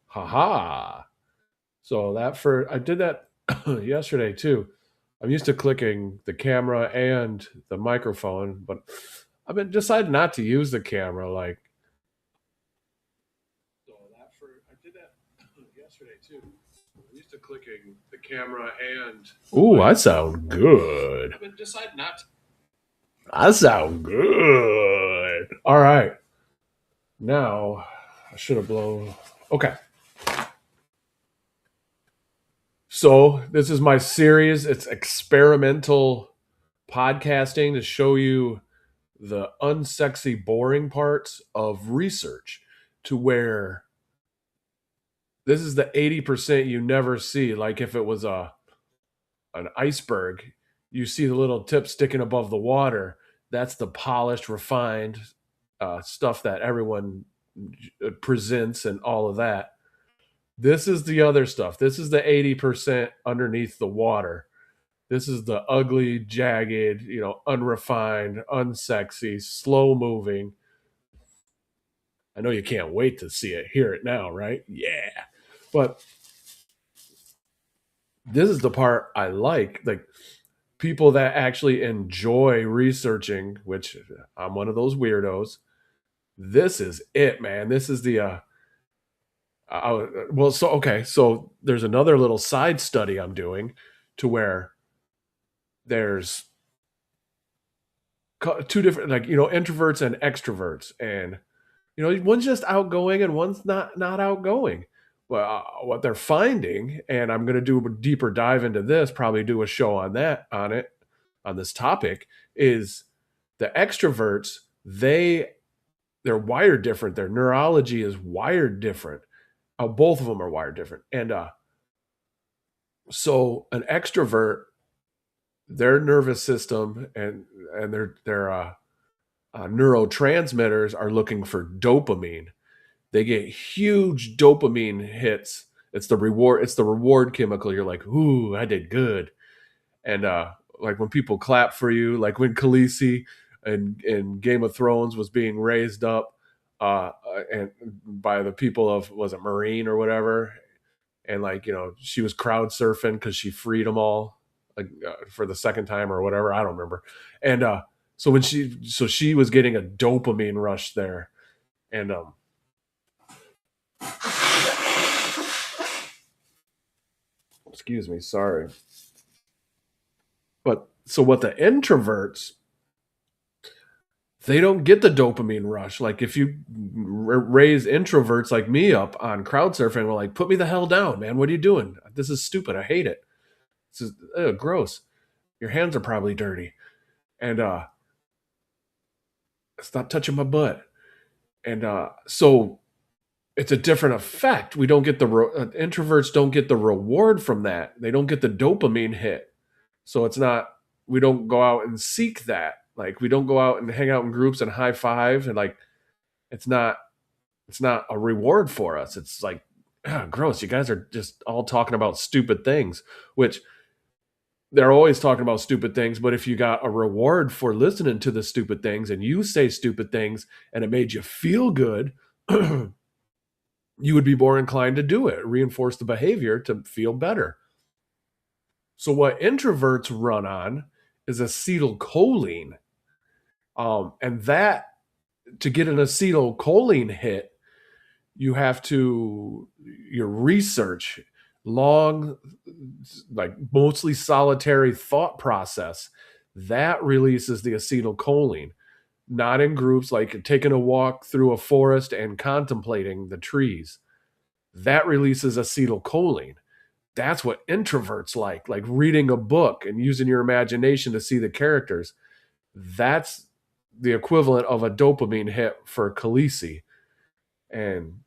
Haha. So I did that yesterday too. I'm used to clicking the camera and the microphone, but I've been decided not to use the camera. I did that yesterday too. I'm used to clicking the camera and. Ooh, I sound good. I've been decided not. I sound good. All right. Now I should have blown. Okay. So this is my series. It's experimental podcasting to show you the unsexy, boring parts of research to where this is the 80% you never see. Like if it was an iceberg, you see the little tip sticking above the water. That's the polished, refined stuff that everyone presents and all of that. This is the other stuff. This is the 80% underneath the water. This is the ugly, jagged, unrefined, unsexy, slow moving. I know you can't wait to see it, hear it now, right? Yeah. But this is the part I like people that actually enjoy researching, which I'm one of those weirdos. This is it, man. This is the well, so okay, so there's another little side study I'm doing to where there's two different, like, introverts and extroverts, and one's just outgoing and one's not outgoing. Well, what they're finding, and I'm going to do a deeper dive into this, probably do a show on this topic, is the extroverts, they're wired different. Their neurology is wired different. Both of them are wired different. And so an extrovert, their nervous system and their neurotransmitters are looking for dopamine. They get huge dopamine hits. It's the reward. It's the reward chemical. You're like, ooh, I did good. And like when people clap for you, like when Khaleesi in Game of Thrones was being raised up, and by the people of, was it Marine or whatever, and like she was crowd surfing because she freed them all, like for the second time or whatever. I don't remember. And so she was getting a dopamine rush there, and excuse me, sorry. But so what the introverts, they don't get the dopamine rush. Like if you raise introverts like me up on crowd surfing, we're like, put me the hell down, man. What are you doing? This is stupid. I hate it. This is gross. Your hands are probably dirty. And stop touching my butt. And so it's a different effect. We don't get introverts don't get the reward from that. They don't get the dopamine hit. So it's not, we don't go out and seek that. Like we don't go out and hang out in groups and high five, and like it's not a reward for us. It's like, gross. You guys are just all talking about stupid things, which they're always talking about stupid things. But if you got a reward for listening to the stupid things and you say stupid things and it made you feel good, you would be more inclined to do it, reinforce the behavior to feel better. So what introverts run on is acetylcholine. And that, to get an acetylcholine hit, you have to, your research, long, like mostly solitary thought process, that releases the acetylcholine, not in groups, like taking a walk through a forest and contemplating the trees. That releases acetylcholine. That's what introverts like reading a book and using your imagination to see the characters. That's the equivalent of a dopamine hit for Khaleesi. And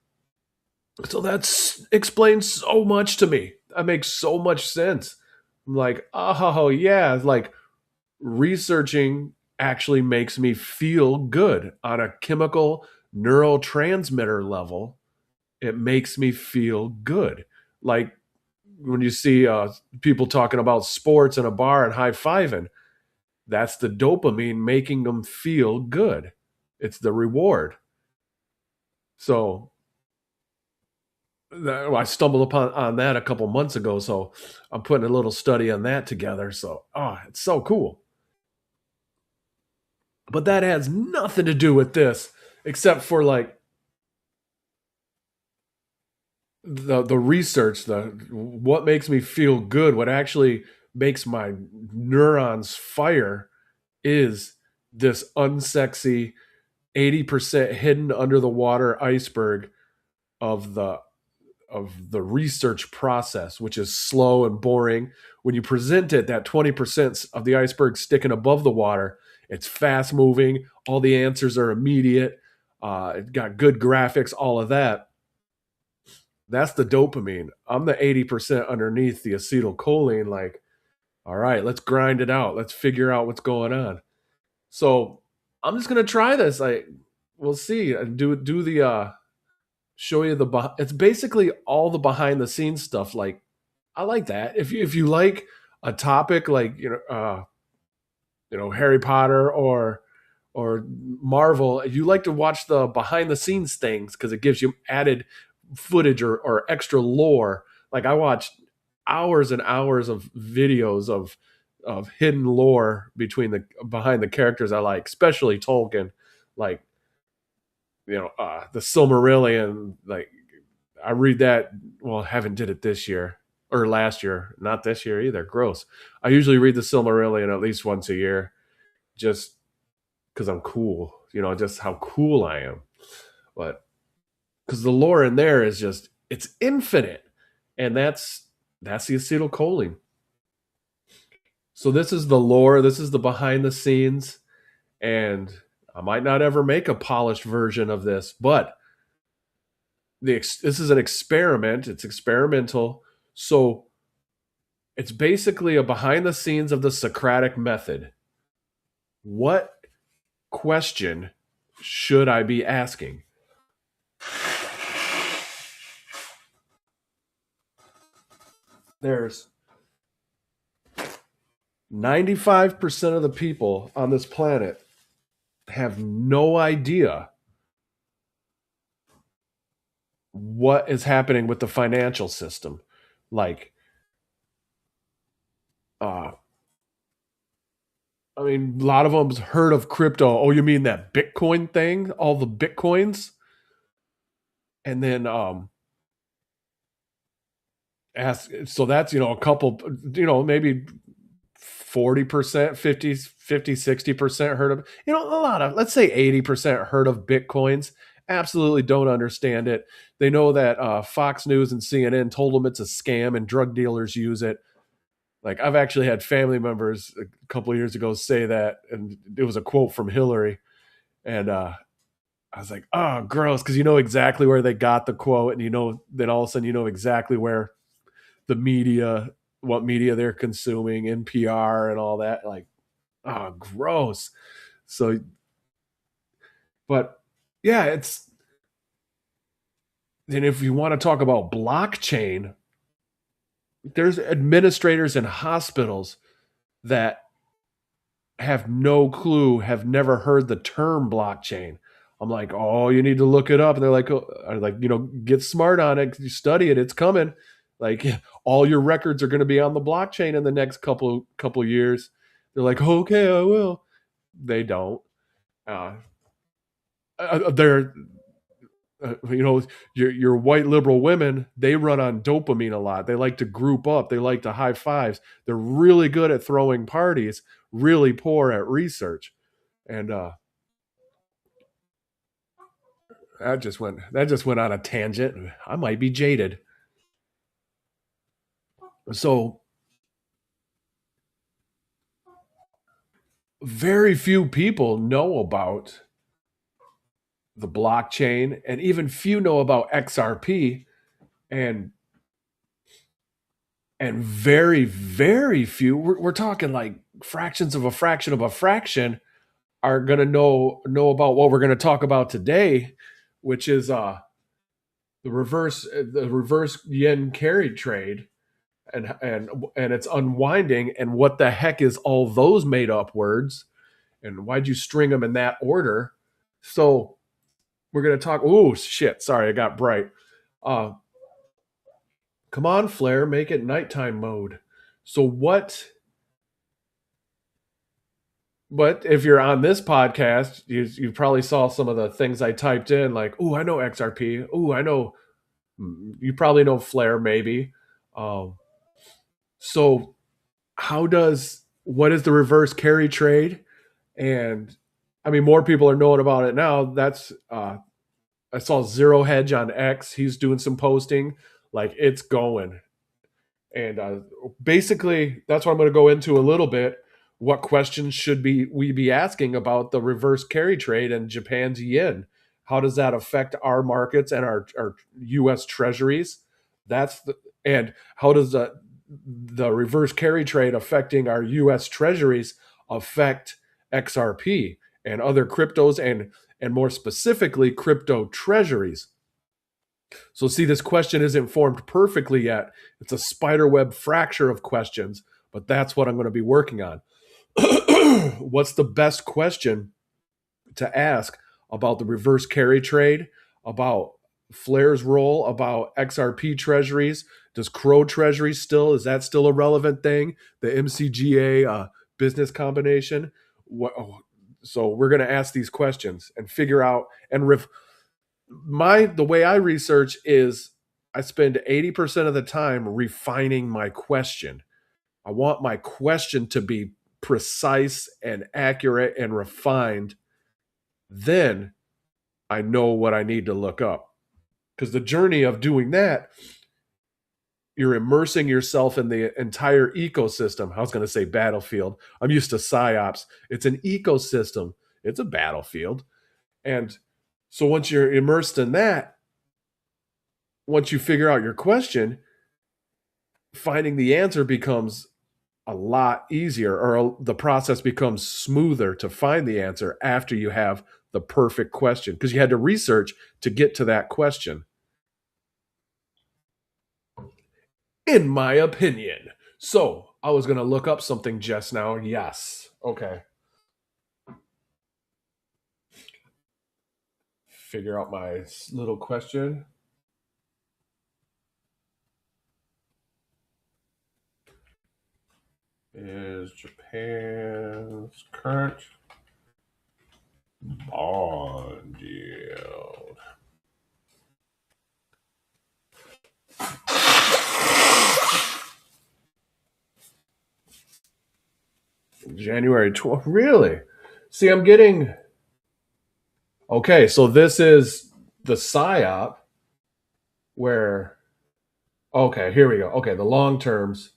so that explains so much to me. That makes so much sense. I'm like, oh yeah, like researching actually makes me feel good on a chemical neurotransmitter level. It makes me feel good. Like when you see people talking about sports in a bar and high fiving, that's the dopamine making them feel good. It's the reward. So I stumbled upon on that a couple months ago, so I'm putting a little study on that together. So, it's so cool. But that has nothing to do with this, except for like the research, the what makes me feel good, what actually makes my neurons fire is this unsexy 80% hidden under the water iceberg of the research process, which is slow and boring. When you present it, that 20% of the iceberg sticking above the water, it's fast moving. All the answers are immediate. It got good graphics, all of that. That's the dopamine. I'm the 80% underneath the acetylcholine. Like, all right, let's grind it out. Let's figure out what's going on. So I'm just gonna try this. We'll see. Do the show you it's basically all the behind the scenes stuff. Like, I like that. If you like a topic like Harry Potter or Marvel, you like to watch the behind the scenes things because it gives you added footage or extra lore. Like, I watched hours and hours of videos of hidden lore between the behind the characters I like, especially Tolkien. Like, the Silmarillion. Like, I read that. Well, haven't did it this year or last year, not this year either. Gross. I usually read the Silmarillion at least once a year, just because I'm cool. Just how cool I am. But because the lore in there is just it's infinite, and that's the acetylcholine. So this is the lore. This is the behind the scenes, and I might not ever make a polished version of this, but this is an experiment. It's experimental. So it's basically a behind the scenes of the Socratic Method. What question should I be asking? There's 95% of the people on this planet have no idea what is happening with the financial system. Like, uh, I mean, a lot of them's heard of crypto. Oh, you mean that Bitcoin thing? All the Bitcoins? And then ask, so that's, a couple, maybe 40%, 60% heard of, a lot of, let's say 80% heard of Bitcoins. Absolutely don't understand it. They know that Fox News and CNN told them it's a scam and drug dealers use it. Like, I've actually had family members a couple of years ago say that, and it was a quote from Hillary. And I was like, oh, gross, because you know exactly where they got the quote, and then all of a sudden you know exactly where the media, what media they're consuming, NPR and all that. Like, oh, gross. So, but yeah, it's, and if you want to talk about blockchain, there's administrators in hospitals that have no clue, have never heard the term blockchain. I'm like, oh, you need to look it up. And they're like, get smart on it. You study it. It's coming. Like, all your records are going to be on the blockchain in the next couple years. They're like, okay, I will. They don't. Uh, they're your white liberal women, they run on dopamine a lot. They like to group up. They like to high fives. They're really good at throwing parties, really poor at research. And that just went on a tangent. I might be jaded. So very few people know about the blockchain, and even few know about XRP, and very, very few, we're talking like fractions of a fraction of a fraction, are going to know about what we're going to talk about today, which is the reverse yen carry trade, and it's unwinding, and what the heck is all those made up words, and why'd you string them in that order? So we're going to talk. Oh shit, sorry, I got bright. uh Come on, Flare, make it nighttime mode. So what? But if you're on this podcast, you probably saw some of the things I typed in, like, "Oh, I know XRP. Oh, I know." You probably know Flare, maybe. Um, so, what is the reverse carry trade? And I mean, more people are knowing about it now. That's I saw Zero Hedge on X. He's doing some posting, like it's going. And basically, that's what I'm going to go into a little bit. What questions should we be asking about the reverse carry trade and Japan's yen? How does that affect our markets and our U.S. Treasuries? That's the and how does the reverse carry trade affecting our U.S. Treasuries affect XRP and other cryptos and more specifically crypto treasuries? So, see, this question isn't formed perfectly yet. It's a spiderweb fracture of questions, but that's what I'm going to be working on. What's the best question to ask about the reverse carry trade, about Flare's role, about XRP treasuries? Does CRO treasury is that still a relevant thing? The MCGA business combination? So we're going to ask these questions and figure out and the way I research is I spend 80% of the time refining my question. I want my question to be precise and accurate and refined. Then I know what I need to look up. Because the journey of doing that, you're immersing yourself in the entire ecosystem. I was going to say battlefield. I'm used to psyops. It's an ecosystem. It's a battlefield. And so once you're immersed in that, once you figure out your question, finding the answer becomes a lot easier, or the process becomes smoother to find the answer after you have the perfect question, because you had to research to get to that question, in my opinion. So I was going to look up something just now. Yes. Okay. Figure out my little question. Is Japan's current bond yield? January 12th. Really? See, I'm getting. Okay, so this is the PSYOP where. Okay, here we go. Okay, the long terms.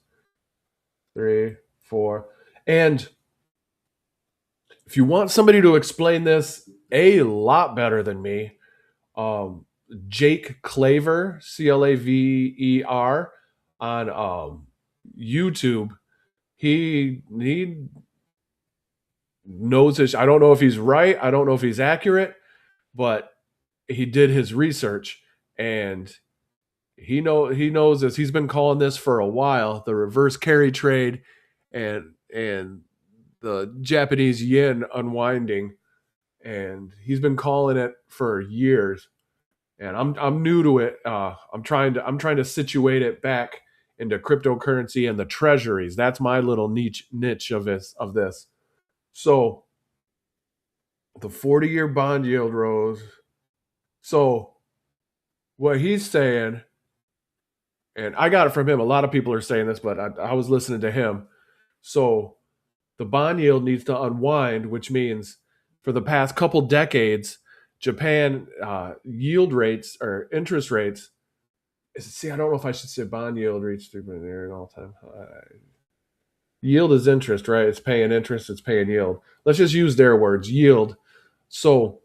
3, 4. And if you want somebody to explain this a lot better than me, Jake Claver, Claver, on YouTube, he knows this. I don't know if he's right. I don't know if he's accurate, but he did his research and he knows this. He's been calling this for a while, the reverse carry trade and the Japanese yen unwinding, and he's been calling it for years. And I'm new to it. I'm trying to situate it back into cryptocurrency and the treasuries. That's my little niche of this. So the 40-year bond yield rose. So what he's saying, and I got it from him. A lot of people are saying this, but I was listening to him. So the bond yield needs to unwind, which means for the past couple decades, Japan yield rates or interest rates. See, I don't know if I should say bond yield reached 3% near an all-time high. Yield is interest, right? It's paying interest, it's paying yield. Let's just use their words, yield. So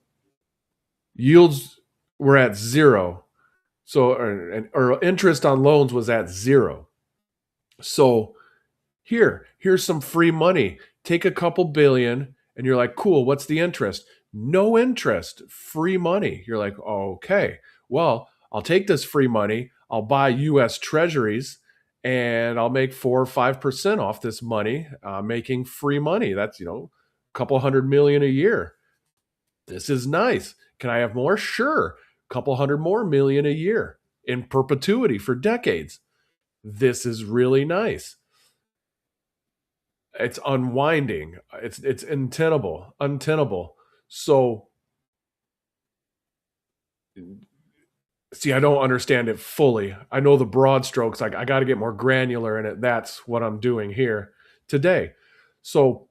yields were at zero. So or interest on loans was at zero. So here's some free money. Take a couple billion and you're like, cool, what's the interest? No interest, free money. You're like, okay, well, I'll take this free money. I'll buy US treasuries and I'll make 4 or 5% off this money, making free money. That's, a couple hundred million a year. This is nice. Can I have more? Sure. A couple hundred more million a year in perpetuity for decades. This is really nice. It's unwinding. It's untenable. So see, I don't understand it fully. I know the broad strokes. I got to get more granular in it. That's what I'm doing here today. So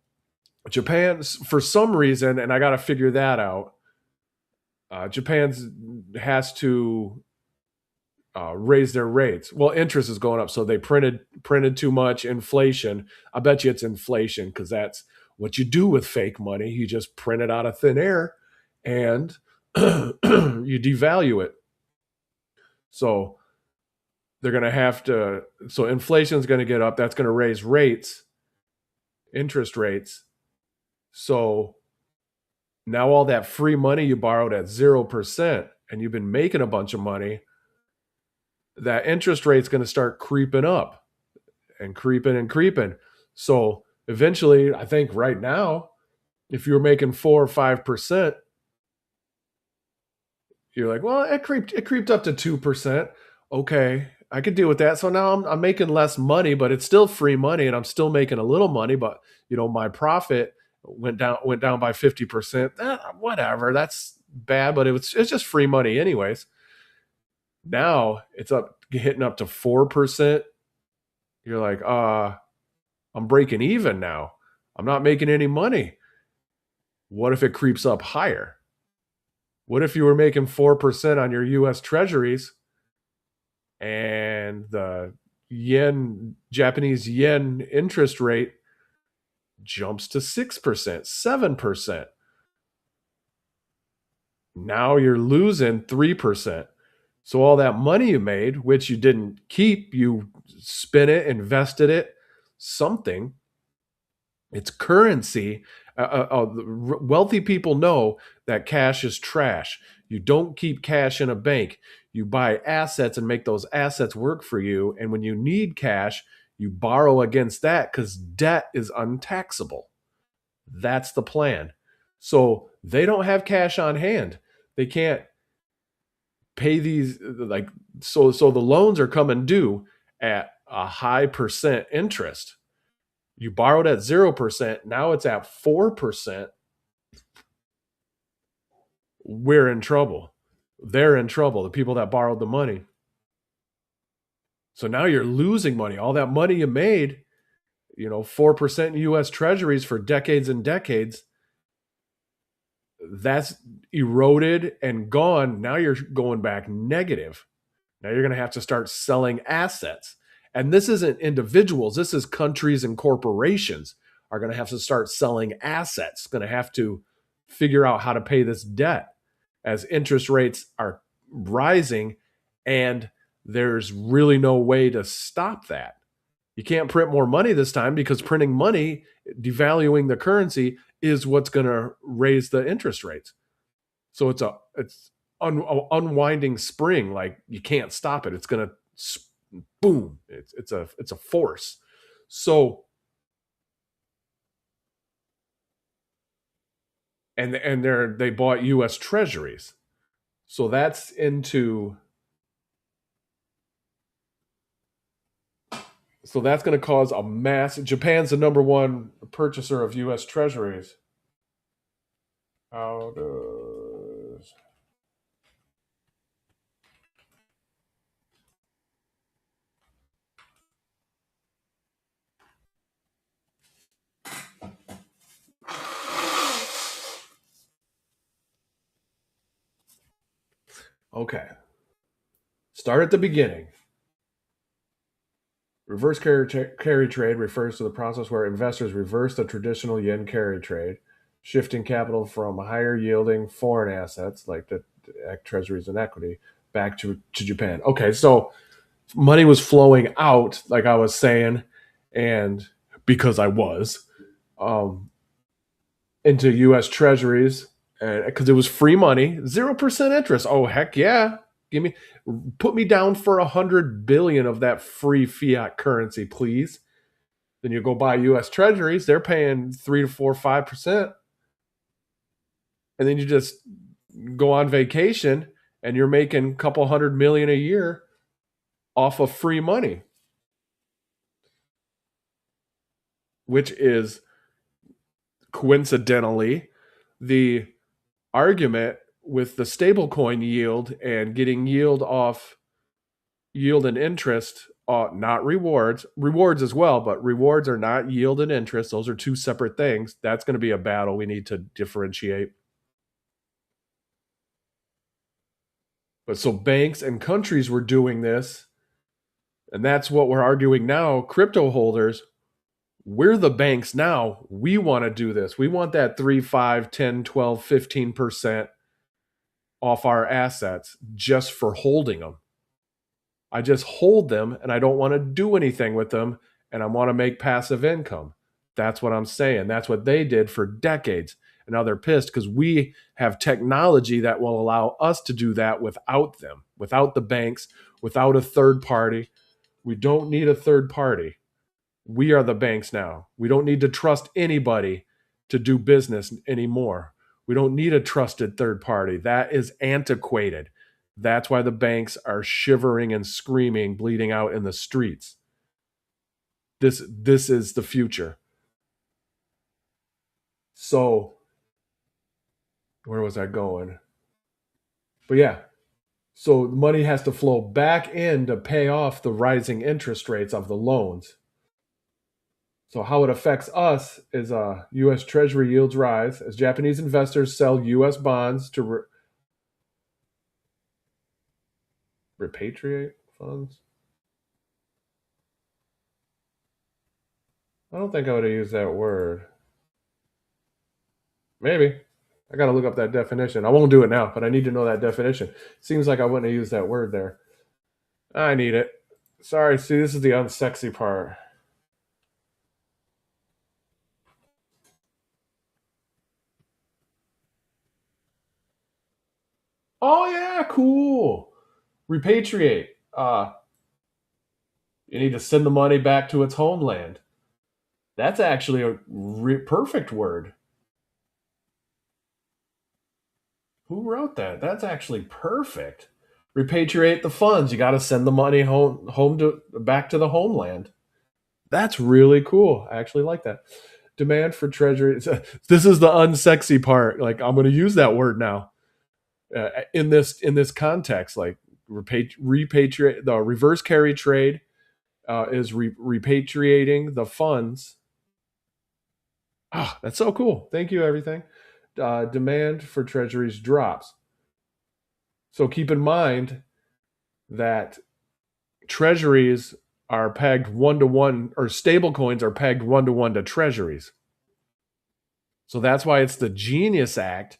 Japan, for some reason, and I got to figure that out. Japan has to raise their rates. Well, interest is going up, so they printed too much. Inflation. I bet you it's inflation because that's what you do with fake money. You just print it out of thin air, and you devalue it. So they're going to have to. So inflation is going to get up. That's going to raise rates, interest rates. So now all that free money you borrowed at 0%, and you've been making a bunch of money, that interest rate's going to start creeping up and creeping and creeping. So eventually, I think right now, if you're making 4 or 5%, you're like, well, it creeped up to 2%. Okay, I could deal with that. So now I'm making less money, but it's still free money, and I'm still making a little money. But my profit went down by 50%. Whatever, that's bad, but it's just free money anyways. Now it's hitting up to 4%. You're like, I'm breaking even now. I'm not making any money. What if it creeps up higher? What if you were making 4% on your US Treasuries and the Japanese yen interest rate jumps to 6%, 7%? Now you're losing 3%. So all that money you made, which you didn't keep, you spent it, invested it, something. It's currency. Wealthy people know that cash is trash. You don't keep cash in a bank. You buy assets and make those assets work for you. And when you need cash, you borrow against that because debt is untaxable. That's the plan. So they don't have cash on hand. They can't pay these, like, so the loans are coming due at a high percent interest. You borrowed at 0%, now it's at 4%. We're in trouble. They're in trouble, the people that borrowed the money. So now you're losing money. All that money you made, 4% in US Treasuries for decades and decades, that's eroded and gone. Now you're going back negative. Now you're going to have to start selling assets. And this isn't individuals, this is countries and corporations are going to have to start selling assets, going to have to figure out how to pay this debt as interest rates are rising, and there's really no way to stop that. You can't print more money this time because printing money, devaluing the currency, is what's going to raise the interest rates. So it's unwinding spring. Like, you can't stop it. It's going to boom. It's a force. So and they bought US Treasuries. So that's into So that's going to cause a massive. Japan's the number one purchaser of US Treasuries. How does Okay. Start at the beginning. Reverse carry trade refers to the process where investors reverse the traditional yen carry trade, shifting capital from higher yielding foreign assets like the treasuries and equity back to Japan. Okay, so money was flowing out, like I was saying, and because I was, into US Treasuries, because it was free money, 0% interest. Oh, heck yeah. Put me down for 100 billion of that free fiat currency, please. Then you go buy US Treasuries, they're paying 3 to 4, 5%. And then you just go on vacation and you're making a couple $100 million a year off of free money. which is coincidentally the argument with the stablecoin yield and getting yield off yield and interest, not rewards, rewards as well, but rewards are not yield and interest. Those are two separate things. That's going to be a battle we need to differentiate. But so banks and countries were doing this, and that's what we're arguing now. Crypto holders, we're the banks now. We want to do this. We want that 3, 5, 10, 12, 15% off our assets just for holding them. I just hold them and I don't want to do anything with them, and I want to make passive income. That's what I'm saying. That's what they did for decades. And now they're pissed because we have technology that will allow us to do that without them, without the banks, without a third party. We don't need a third party. We are the banks now. We don't need to trust anybody to do business anymore. We don't need a trusted third party. That is antiquated. That's why the banks are shivering and screaming, bleeding out in the streets. This is the future. So, where was I going? But yeah, so the money has to flow back in to pay off the rising interest rates of the loans. So how it affects us is U.S. Treasury yields rise as Japanese investors sell U.S. bonds to repatriate funds. I don't think I would have used that word. Maybe. I got to look up that definition. I won't do it now, but I need to know that definition. Seems like I wouldn't have used that word there. I need it. Sorry, see, this is the unsexy part. Oh, yeah, cool. Repatriate. You need to send the money back to its homeland. That's actually a perfect word. Who wrote that? That's actually perfect. Repatriate the funds. You got to send the money home to back to the homeland. That's really cool. I actually like that. Demand for treasuries. This is the unsexy part. Like I'm going to use that word now in this context. Like repatriate the reverse carry trade is repatriating the funds. Ah, that's so cool. Thank you, everything. Demand for treasuries drops. So keep in mind that treasuries are pegged 1-to-1, or stable coins are pegged 1-to-1 to treasuries. So that's why it's the Genius Act,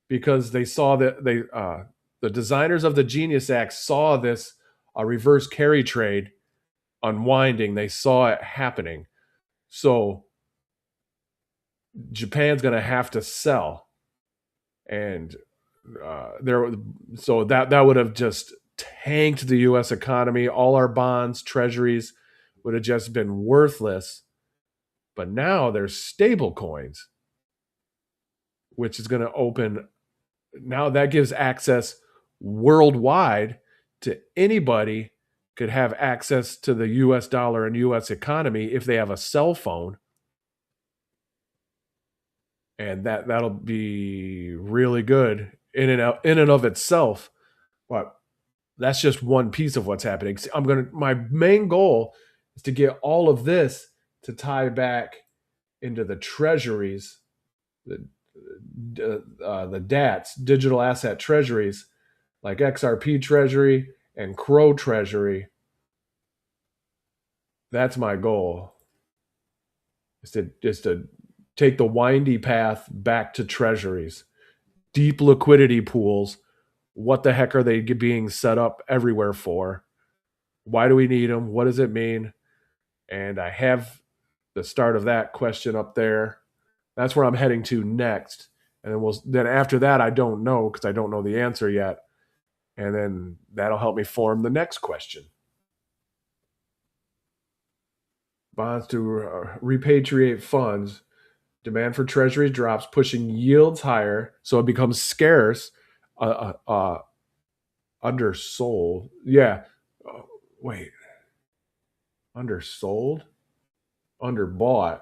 because they saw that the designers of the Genius Act saw this reverse carry trade unwinding. They saw it happening. So Japan's going to have to sell, and so that would have just tanked the U.S. economy. All our bonds, treasuries would have just been worthless. But now there's stable coins, which is going to open. Now that gives access worldwide to anybody could have access to the U.S. dollar and U.S. economy if they have a cell phone. And that'll be really good in and of itself. But that's just one piece of what's happening. My main goal is to get all of this to tie back into the treasuries, the DATs, digital asset treasuries, like XRP treasury and CRO treasury. That's my goal. Is to take the windy path back to treasuries, deep liquidity pools. What the heck are they being set up everywhere for? Why do we need them? What does it mean? And I have the start of that question up there. That's where I'm heading to next. And then after that, I don't know because I don't know the answer yet. And then that'll help me form the next question. Bonds to repatriate funds. Demand for treasury drops, pushing yields higher, so it becomes scarce. Undersold. Yeah. Wait. Undersold? Underbought.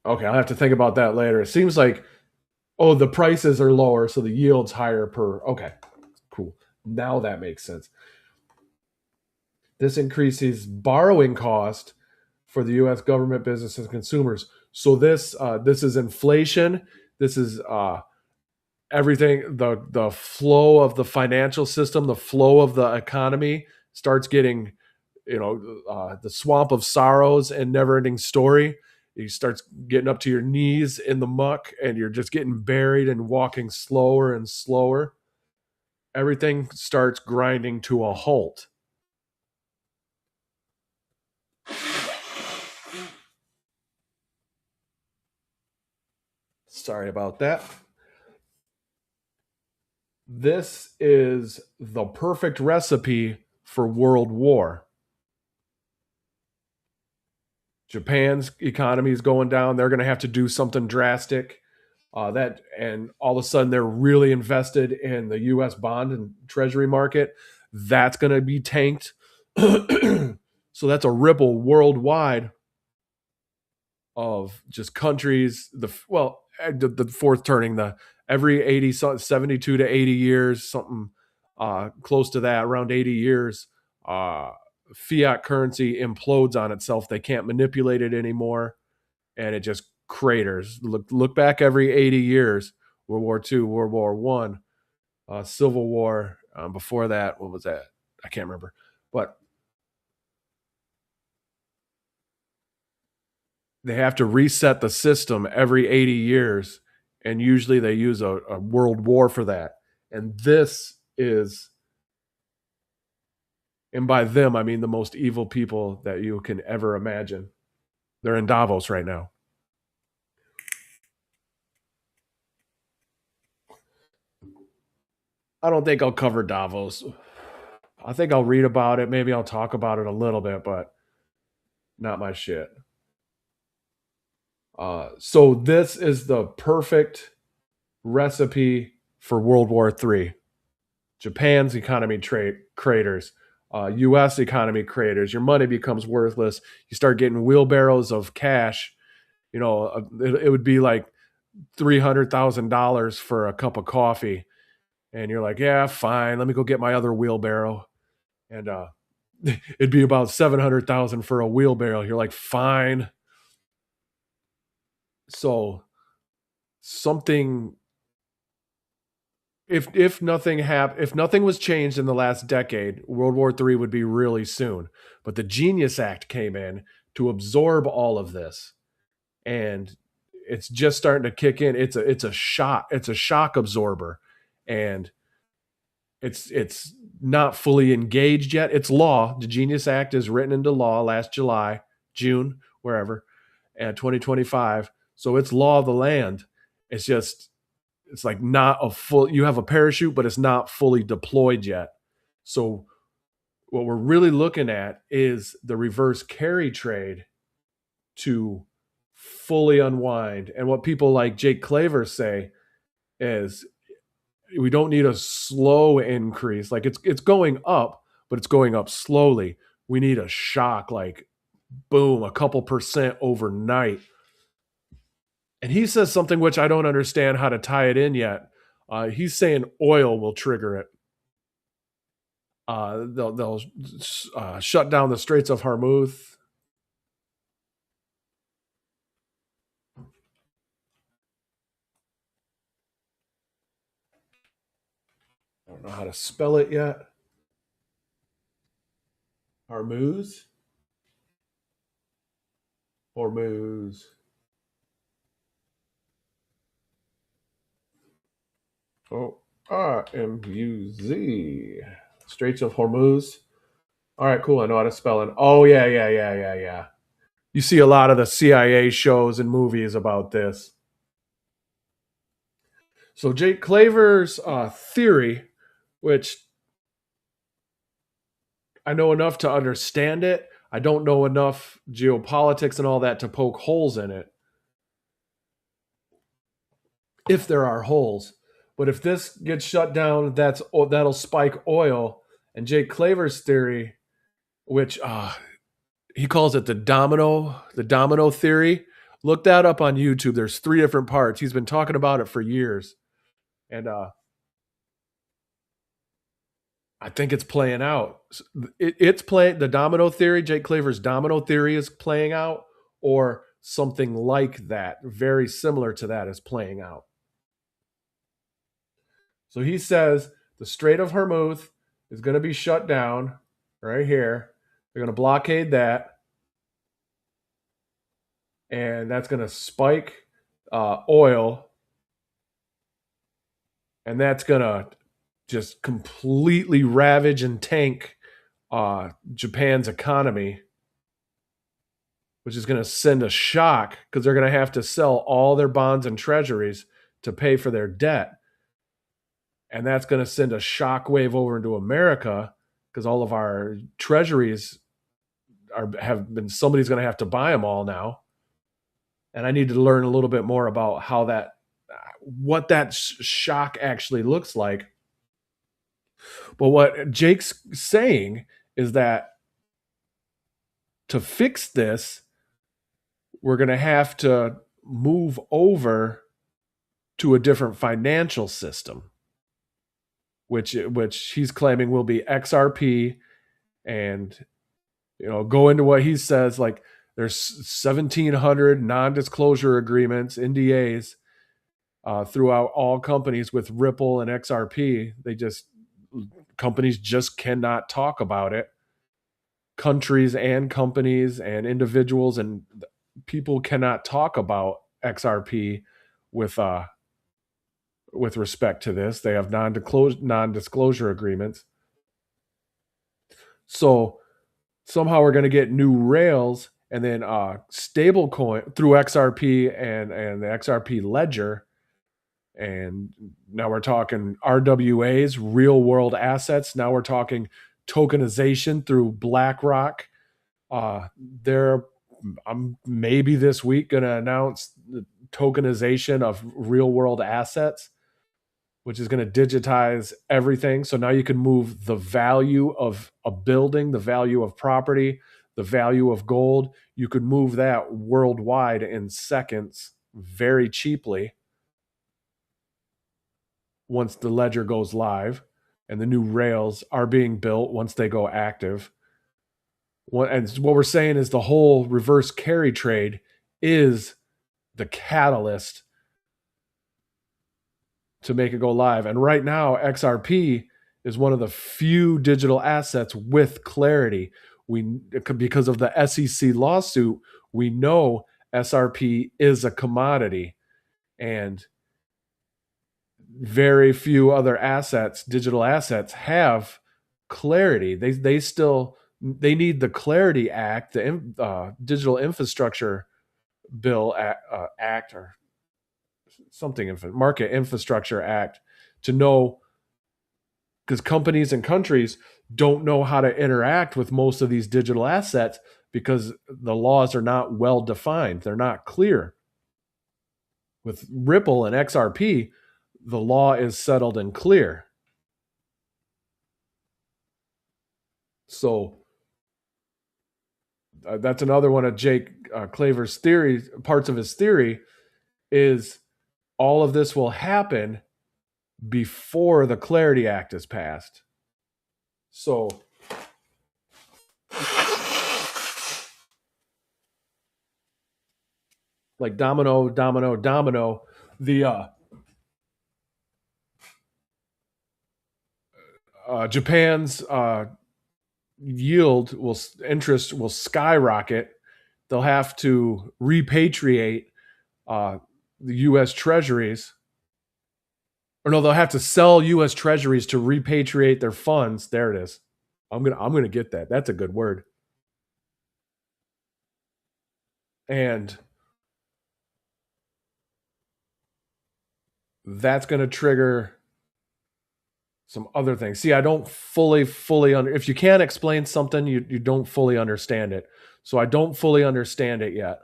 Okay, I'll have to think about that later. It seems like, oh, the prices are lower, so the yield's higher per. Okay, cool. Now that makes sense. This increases borrowing cost for the U.S. government, businesses, and consumers. So this is inflation. This is everything. The flow of the financial system, the flow of the economy starts getting, the swamp of sorrows and never-ending story. It starts getting up to your knees in the muck, and you're just getting buried and walking slower and slower. Everything starts grinding to a halt. Sorry about that. This is the perfect recipe for world war. Japan's economy is going down. They're going to have to do something drastic. And all of a sudden they're really invested in the U.S. bond and treasury market. That's going to be tanked. So that's a ripple worldwide of just countries. The fourth turning, the every 80, 72 to 80 years, something close to that, around 80 years, fiat currency implodes on itself. They can't manipulate it anymore, and it just craters. Look back every 80 years. World War II, World War One, Civil War. Before that, what was that? I can't remember. But they have to reset the system every 80 years, and usually they use a world war for that. And this is, and by them I mean the most evil people that you can ever imagine. They're in Davos right now. I don't think I'll cover Davos. I think I'll read about it. Maybe I'll talk about it a little bit, but not my shit. So this is the perfect recipe for World War III. Japan's economy craters. U.S. economy craters. Your money becomes worthless. You start getting wheelbarrows of cash. It would be like $300,000 for a cup of coffee, and you're like, yeah, fine. Let me go get my other wheelbarrow, and it'd be about 700,000 for a wheelbarrow. You're like, fine. So something, if nothing was changed in the last decade, World War III would be really soon. But the Genius Act came in to absorb all of this, and it's just starting to kick in. It's a shock absorber, and it's not fully engaged yet. It's law. The Genius Act is written into law last July, June, wherever, and 2025. So it's law of the land. It's like not a full, you have a parachute, but it's not fully deployed yet. So what we're really looking at is the reverse carry trade to fully unwind. And what people like Jake Claver say is we don't need a slow increase. Like it's going up, but it's going up slowly. We need a shock, like boom, a couple percent overnight. And he says something which I don't understand how to tie it in yet. He's saying oil will trigger it. They'll shut down the Straits of Hormuz. I don't know how to spell it yet. Hormuz. Hormuz. Oh, RMUZ. Straits of Hormuz. All right, cool. I know how to spell it. Oh, yeah. You see a lot of the CIA shows and movies about this. So Jake Claver's theory, which I know enough to understand it, I don't know enough geopolitics and all that to poke holes in it, if there are holes. But if this gets shut down, that'll spike oil. And Jake Claver's theory, which he calls it the domino theory. Look that up on YouTube. There's 3 different parts. He's been talking about it for years. And I think it's playing out. It's playing, the domino theory, Jake Claver's domino theory is playing out, or something like that, very similar to that, is playing out. So he says the Strait of Hormuz is going to be shut down right here. They're going to blockade that, and that's going to spike oil, and that's going to just completely ravage and tank Japan's economy, which is going to send a shock because they're going to have to sell all their bonds and treasuries to pay for their debt. And that's going to send a shock wave over into America because all of our treasuries somebody's going to have to buy them all now. And I need to learn a little bit more about what that shock actually looks like. But what Jake's saying is that to fix this, we're going to have to move over to a different financial system, which he's claiming will be XRP, and go into what he says, like there's 1,700 non-disclosure agreements, NDAs, throughout all companies with Ripple and XRP. Companies just cannot talk about it. Countries and companies and individuals and people cannot talk about XRP with respect to this. They have non-disclosure agreements. So somehow we're going to get new rails, and then stable coin through XRP and the XRP ledger. And now we're talking RWAs, real world assets. Now we're talking tokenization through BlackRock. I'm maybe this week going to announce the tokenization of real world assets, which is going to digitize everything. So now you can move the value of a building, the value of property, the value of gold. You could move that worldwide in seconds very cheaply once the ledger goes live and the new rails are being built once they go active. And what we're saying is the whole reverse carry trade is the catalyst to make it go live. And right now, XRP is one of the few digital assets with clarity. Because of the SEC lawsuit, we know SRP is a commodity, and very few other assets, digital assets, have clarity. They need the Clarity Act, the Digital Infrastructure Bill Act, or something, Market Infrastructure Act, to know, because companies and countries don't know how to interact with most of these digital assets because the laws are not well defined. They're not clear. With Ripple and XRP, the law is settled and clear. So that's another one of Jake Claver's theories. Parts of his theory is all of this will happen before the Clarity Act is passed. So like domino, the Japan's interest will skyrocket. They'll have to repatriate the U.S. Treasuries, or no, they'll have to sell U.S. Treasuries to repatriate their funds. There it is. I'm gonna get that. That's a good word. And that's going to trigger some other things. See, I don't fully if you can't explain something, you don't fully understand it. So I don't fully understand it yet.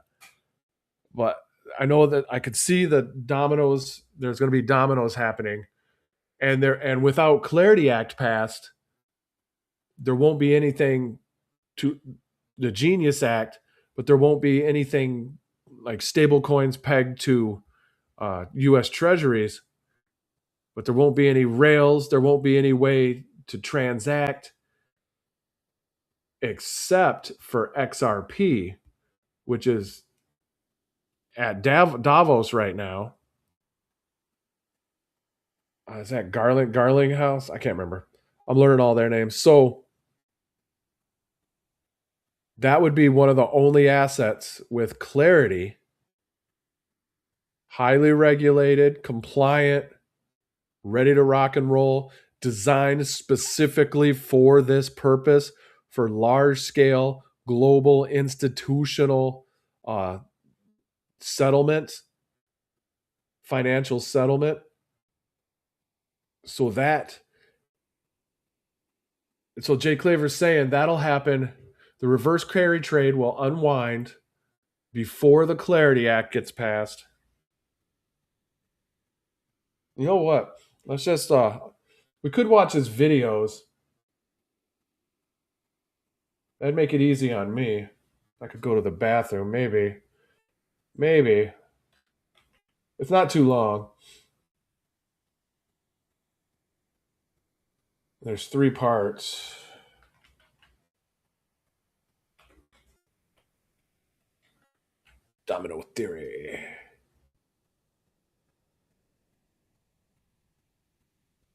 But I know that I could see the dominoes. There's going to be dominoes happening, and without Clarity Act passed, there won't be anything to the Genius Act, but there won't be anything like stable coins pegged to US Treasuries, but there won't be any rails. There won't be any way to transact except for XRP, which is at Davos right now. Is that Garling House? I can't remember. I'm learning all their names. So that would be one of the only assets with clarity, highly regulated, compliant, ready to rock and roll, designed specifically for this purpose, for large scale, global, institutional settlement, financial settlement. So Jay Claver's saying that'll happen. The reverse carry trade will unwind before the Clarity Act gets passed. You know what? Let's just we could watch his videos. That'd make it easy on me. I could go to the bathroom, maybe. Maybe. It's not too long. There's 3 parts. Domino theory.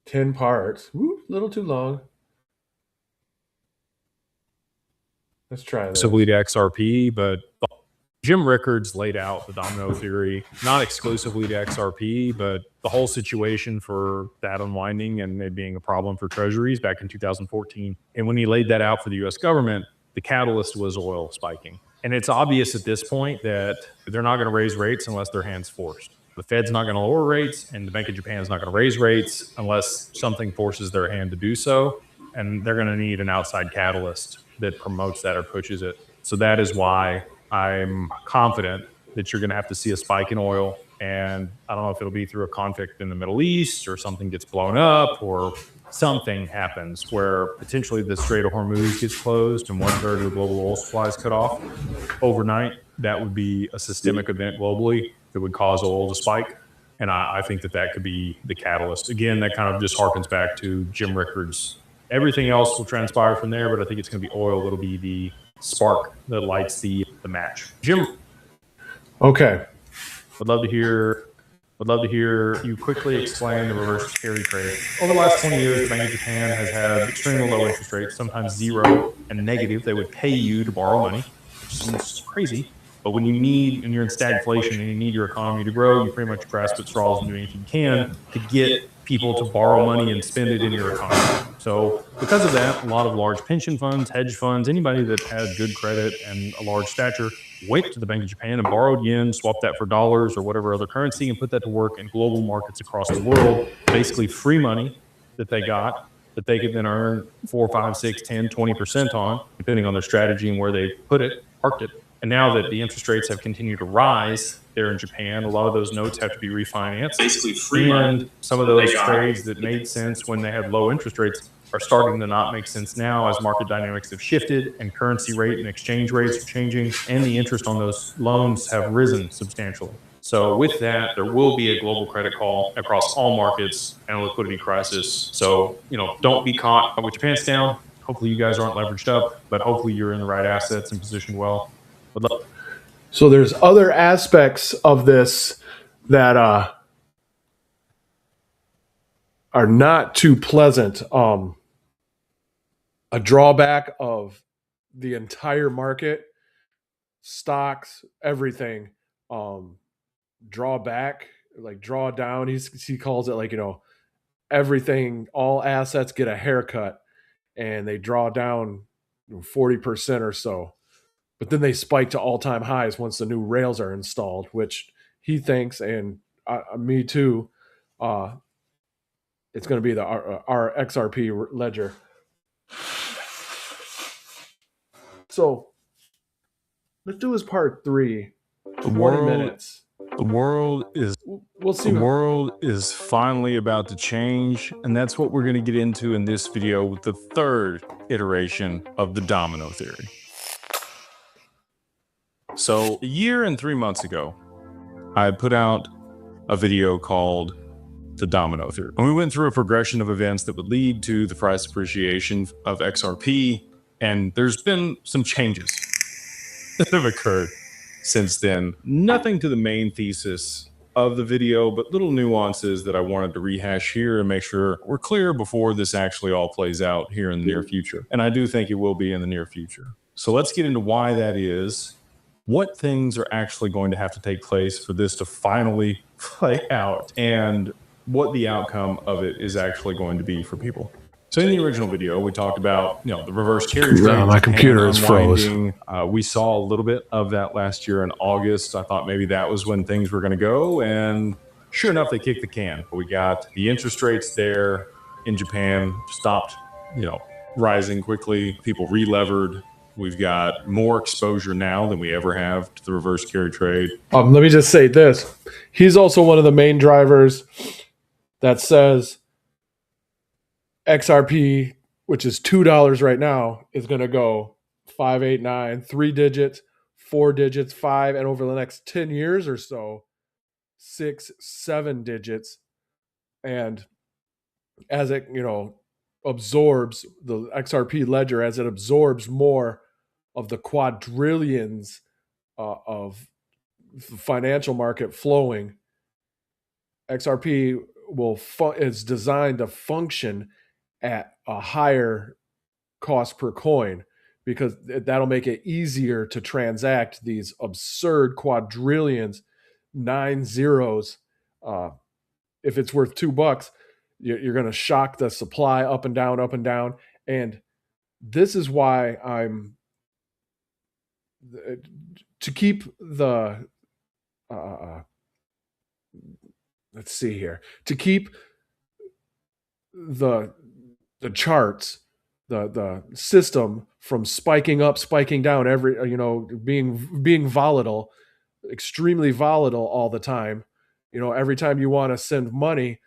10 parts. Woo, a little too long. Let's try this. Exclusively to XRP, but Jim Rickards laid out the domino theory, not exclusively to XRP, but the whole situation for that unwinding and it being a problem for treasuries back in 2014. And when he laid that out for the US government, the catalyst was oil spiking. And it's obvious at this point that they're not going to raise rates unless their hand's forced. The Fed's not going to lower rates, and the Bank of Japan is not going to raise rates unless something forces their hand to do so. And they're going to need an outside catalyst that promotes that or pushes it. So that is why I'm confident that you're going to have to see a spike in oil. And I don't know if it'll be through a conflict in the Middle East or something gets blown up or something happens where potentially the Strait of Hormuz gets closed and 1/3 of the global oil supply is cut off overnight. That would be a systemic event globally that would cause oil to spike. And I think that could be the catalyst. Again, that kind of just harkens back to Jim Rickards. Everything else will transpire from there, but I think it's going to be oil that'll be the spark that lights the match. Jim. Okay. Would love to hear you quickly explain the reverse carry trade. Over the last 20 years, the Bank of Japan has had extremely low interest rates, sometimes zero and negative. They would pay you to borrow money, which seems crazy. But when you're in stagflation and you need your economy to grow, you pretty much grasp at straws and do anything you can to get people to borrow money and spend it in your economy. So because of that, a lot of large pension funds, hedge funds, anybody that had good credit and a large stature went to the Bank of Japan and borrowed yen, swapped that for dollars or whatever other currency and put that to work in global markets across the world, basically free money that they got that they could then earn 4, 5, 6, 10, 20% on, depending on their strategy and where they put it, parked it. And now that the interest rates have continued to rise there in Japan, a lot of those notes have to be refinanced. Basically free money. And some of those trades that made sense when they had low interest rates are starting to not make sense now as market dynamics have shifted and currency rate and exchange rates are changing and the interest on those loans have risen substantially. So with that, there will be a global credit call across all markets and a liquidity crisis. So, don't be caught with your pants down. Hopefully you guys aren't leveraged up, but hopefully you're in the right assets and positioned well. So there's other aspects of this that are not too pleasant. A drawback of the entire market, stocks, everything, draw back, like draw down. He calls it like, everything, all assets get a haircut and they draw down 40% or so. But then they spike to all-time highs once the new rails are installed, which he thinks, and me too, it's going to be our XRP ledger. So let's do his part 3. 20 minutes. The world is finally about to change, and that's what we're going to get into in this video with the 3rd iteration of the domino theory. So a year and 3 months ago, I put out a video called The Domino Theory. And we went through a progression of events that would lead to the price appreciation of XRP. And there's been some changes that have occurred since then. Nothing to the main thesis of the video, but little nuances that I wanted to rehash here and make sure we're clear before this actually all plays out here in the near future. And I do think it will be in the near future. So let's get into why that is, what things are actually going to have to take place for this to finally play out, and what the outcome of it is actually going to be for people. So in the original video, we talked about, the reverse carry trade. My computer is froze. We saw a little bit of that last year in August. I thought maybe that was when things were going to go, and sure enough, they kicked the can. We got the interest rates there in Japan stopped, rising quickly. People re-levered. We've got more exposure now than we ever have to the reverse carry trade. Let me just say this. He's also one of the main drivers that says XRP, which is $2 right now, is going to go 5, 8, 9, 3 digits, 4 digits, 5, and over the next 10 years or so, 6, 7 digits. And as it, absorbs the XRP ledger, as it absorbs more of the quadrillions of the financial market flowing, XRP is designed to function at a higher cost per coin, because that'll make it easier to transact these absurd quadrillions, 9 zeros. If it's worth $2, you're going to shock the supply up and down, up and down. And this is why I'm to keep the let's see here, to keep the charts, the system from spiking up, spiking down, being volatile, extremely volatile all the time. Every time you want to send money,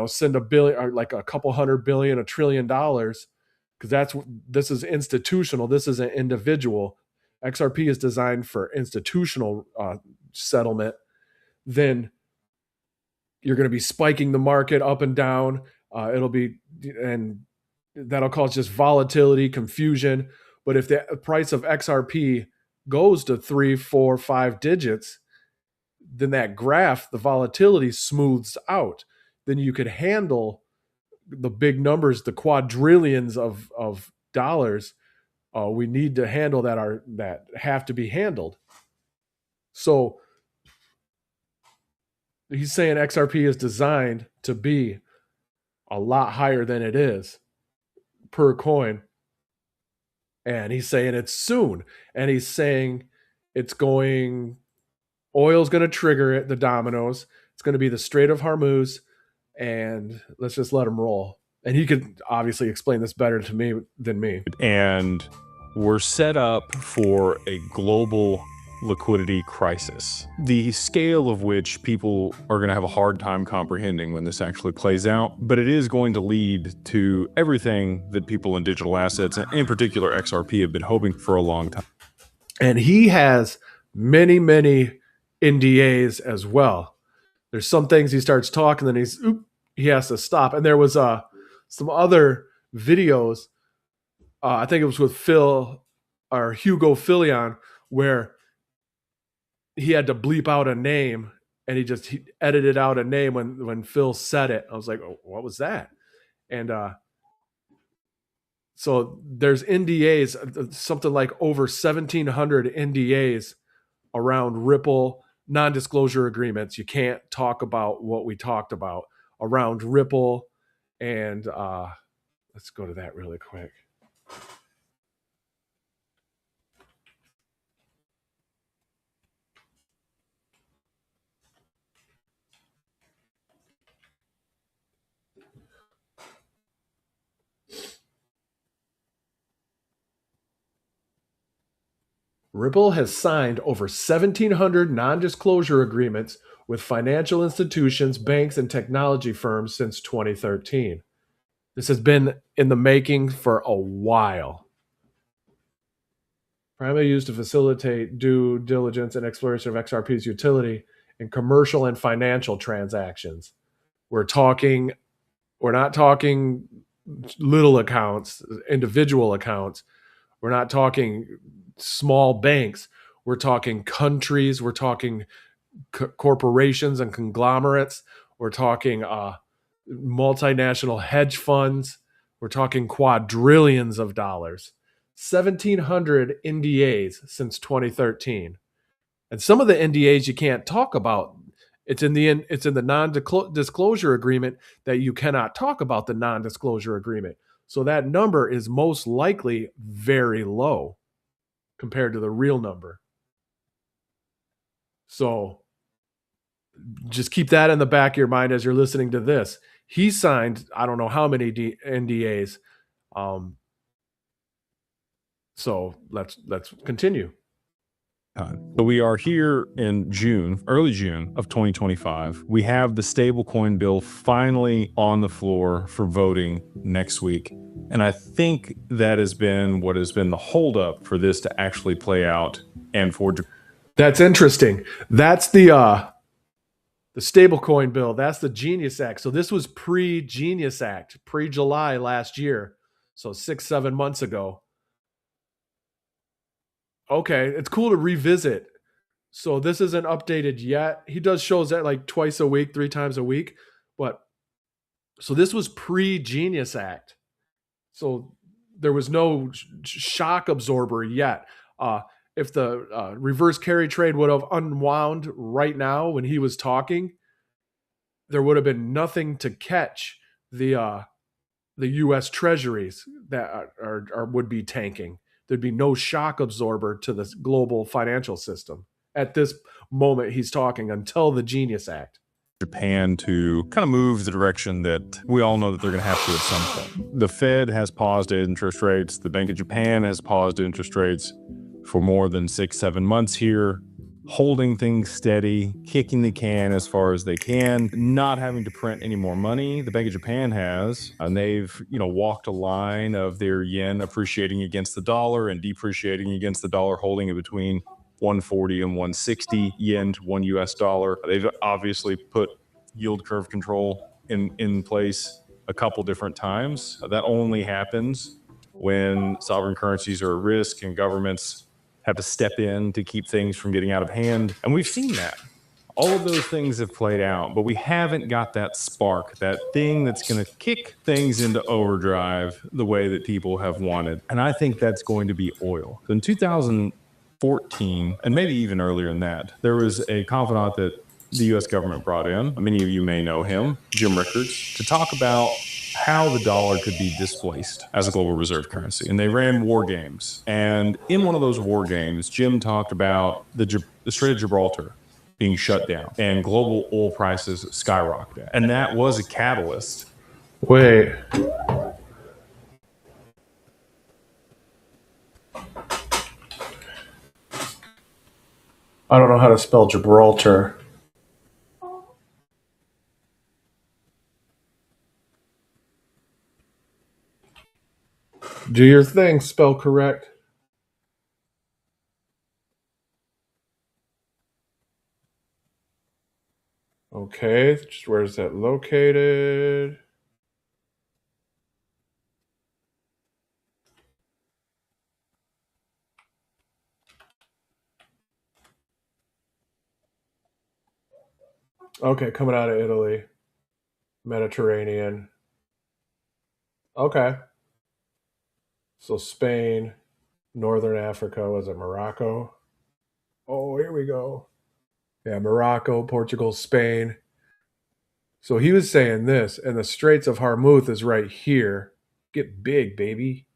send $1 billion, or like a couple $100 billion, $1 trillion, because this is institutional. This is an individual. XRP is designed for institutional settlement. Then you're going to be spiking the market up and down. And that'll cause just volatility, confusion. But if the price of XRP goes to 3, 4, 5 digits, then that graph, the volatility smooths out. Then you could handle the big numbers, the quadrillions of dollars we need to handle that have to be handled. So he's saying XRP is designed to be a lot higher than it is per coin. And he's saying it's soon. And he's saying oil's going to trigger it, the dominoes. It's going to be the Strait of Hormuz. And let's just let him roll. And he could obviously explain this better to me than me. And we're set up for a global liquidity crisis, the scale of which people are going to have a hard time comprehending when this actually plays out. But it is going to lead to everything that people in digital assets, and in particular XRP, have been hoping for a long time. And he has many, many NDAs as well. There's some things he starts talking, then he has to stop. And there was some other videos, I think it was with Hugo Filion, where he had to bleep out a name, and he edited out a name when Phil said it. I was like, oh, what was that? And so there's NDAs, something like over 1,700 NDAs around Ripple, non-disclosure agreements. You can't talk about what we talked about around Ripple. And let's go to that really quick. Ripple has signed over 1,700 non-disclosure agreements with financial institutions, banks, and technology firms since 2013. This has been in the making for a while. primarily used to facilitate due diligence and exploration of XRP's utility in commercial and financial transactions. We're not talking little accounts, individual accounts. We're not talking small banks. We're talking countries. We're talking corporations and conglomerates. We're talking multinational hedge funds. We're talking quadrillions of dollars. 1,700 NDAs since 2013. And some of the NDAs you can't talk about. It's in the non-disclosure agreement that you cannot talk about the non-disclosure agreement. So that number is most likely very low compared to the real number. So just keep that in the back of your mind as you're listening to this. He signed, I don't know how many NDAs. So let's continue. So we are here in June, early June of 2025. We have the stablecoin bill finally on the floor for voting next week. And I think that has been what has been the holdup for this to actually play out and for. That's interesting. That's the stablecoin bill. That's the Genius Act. So this was pre-Genius Act, pre-July last year. So 6-7 months ago. Okay, it's cool to revisit. So this isn't updated yet. He does shows that like twice a week, 3 times a week. But so this was pre-Genius Act. So there was no shock absorber yet. If the reverse carry trade would have unwound right now when he was talking, there would have been nothing to catch the U.S. Treasuries that would be tanking. There'd be no shock absorber to the global financial system at this moment he's talking until the Genius Act. Japan to kind of move the direction that we all know that they're going to have to at some point. The Fed has paused interest rates. The Bank of Japan has paused interest rates for more than 6-7 months here, holding things steady, kicking the can as far as they can, not having to print any more money. The Bank of Japan has, and they've, walked a line of their yen appreciating against the dollar and depreciating against the dollar, holding it between 140 and 160 yen to one US dollar. They've obviously put yield curve control in place a couple different times. That only happens when sovereign currencies are at risk and governments have to step in to keep things from getting out of hand. And we've seen that. All of those things have played out, but we haven't got that spark, that thing that's going to kick things into overdrive the way that people have wanted. And I think that's going to be oil. So in 2014, and maybe even earlier than that, there was a confidant that the U.S. government brought in. Many of you may know him, Jim Rickards, to talk about how the dollar could be displaced as a global reserve currency. And they ran war games. And in one of those war games, Jim talked about the Strait of Gibraltar being shut down and global oil prices skyrocketing. And that was a catalyst. Wait. I don't know how to spell Gibraltar. Do your thing, spell correct. Okay, where is that located? Okay, coming out of Italy. Mediterranean. Okay. So Spain, Northern Africa, was it Morocco? Oh, here we go. Yeah, Morocco, Portugal, Spain. So he was saying this, and the Straits of Hormuz is right here. Get big, baby.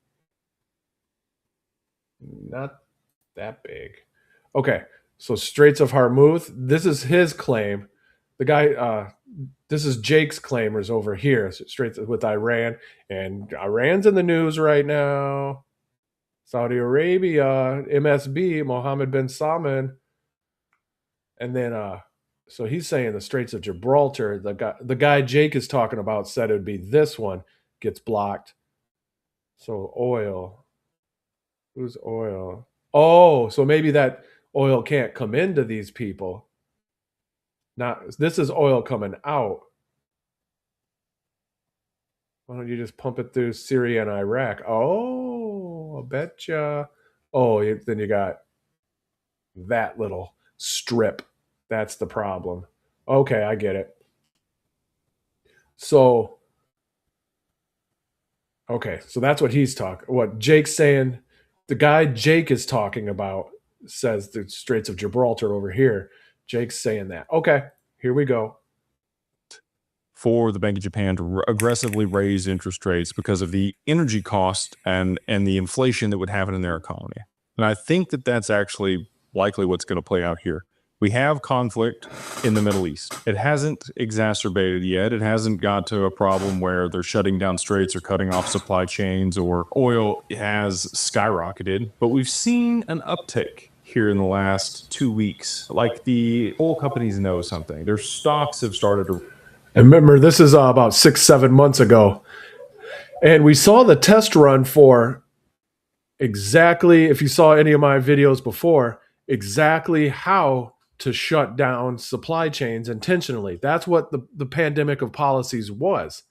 Not that big. Okay, so Straits of Hormuz, this is his claim. The guy, this is Jake's claimers over here, Straits with Iran, and Iran's in the news right now. Saudi Arabia, MSB, Mohammed bin Salman, and then so he's saying the Straits of Gibraltar. The guy Jake is talking about said it would be this one gets blocked. So oil. Who's oil? Oh, so maybe that oil can't come into these people. Not this is oil coming out. Why don't you just pump it through Syria and Iraq? Oh, I betcha. Oh, then you got that little strip. That's the problem. Okay, I get it. So, okay, so that's what he's talking. What Jake's saying, the guy Jake is talking about says the Straits of Gibraltar over here. Jake's saying that. Okay, here we go. For the Bank of Japan to aggressively raise interest rates because of the energy cost and the inflation that would happen in their economy. And I think that that's actually likely what's going to play out here. We have conflict in the Middle East. It hasn't exacerbated yet. It hasn't got to a problem where they're shutting down straits or cutting off supply chains or oil has skyrocketed. But we've seen an uptick here in the last 2 weeks. Like the oil companies know something. Their stocks have started to. And remember, this is about 6-7 months ago. And we saw the test run for exactly, if you saw any of my videos before, exactly how to shut down supply chains intentionally. That's what the pandemic of policies was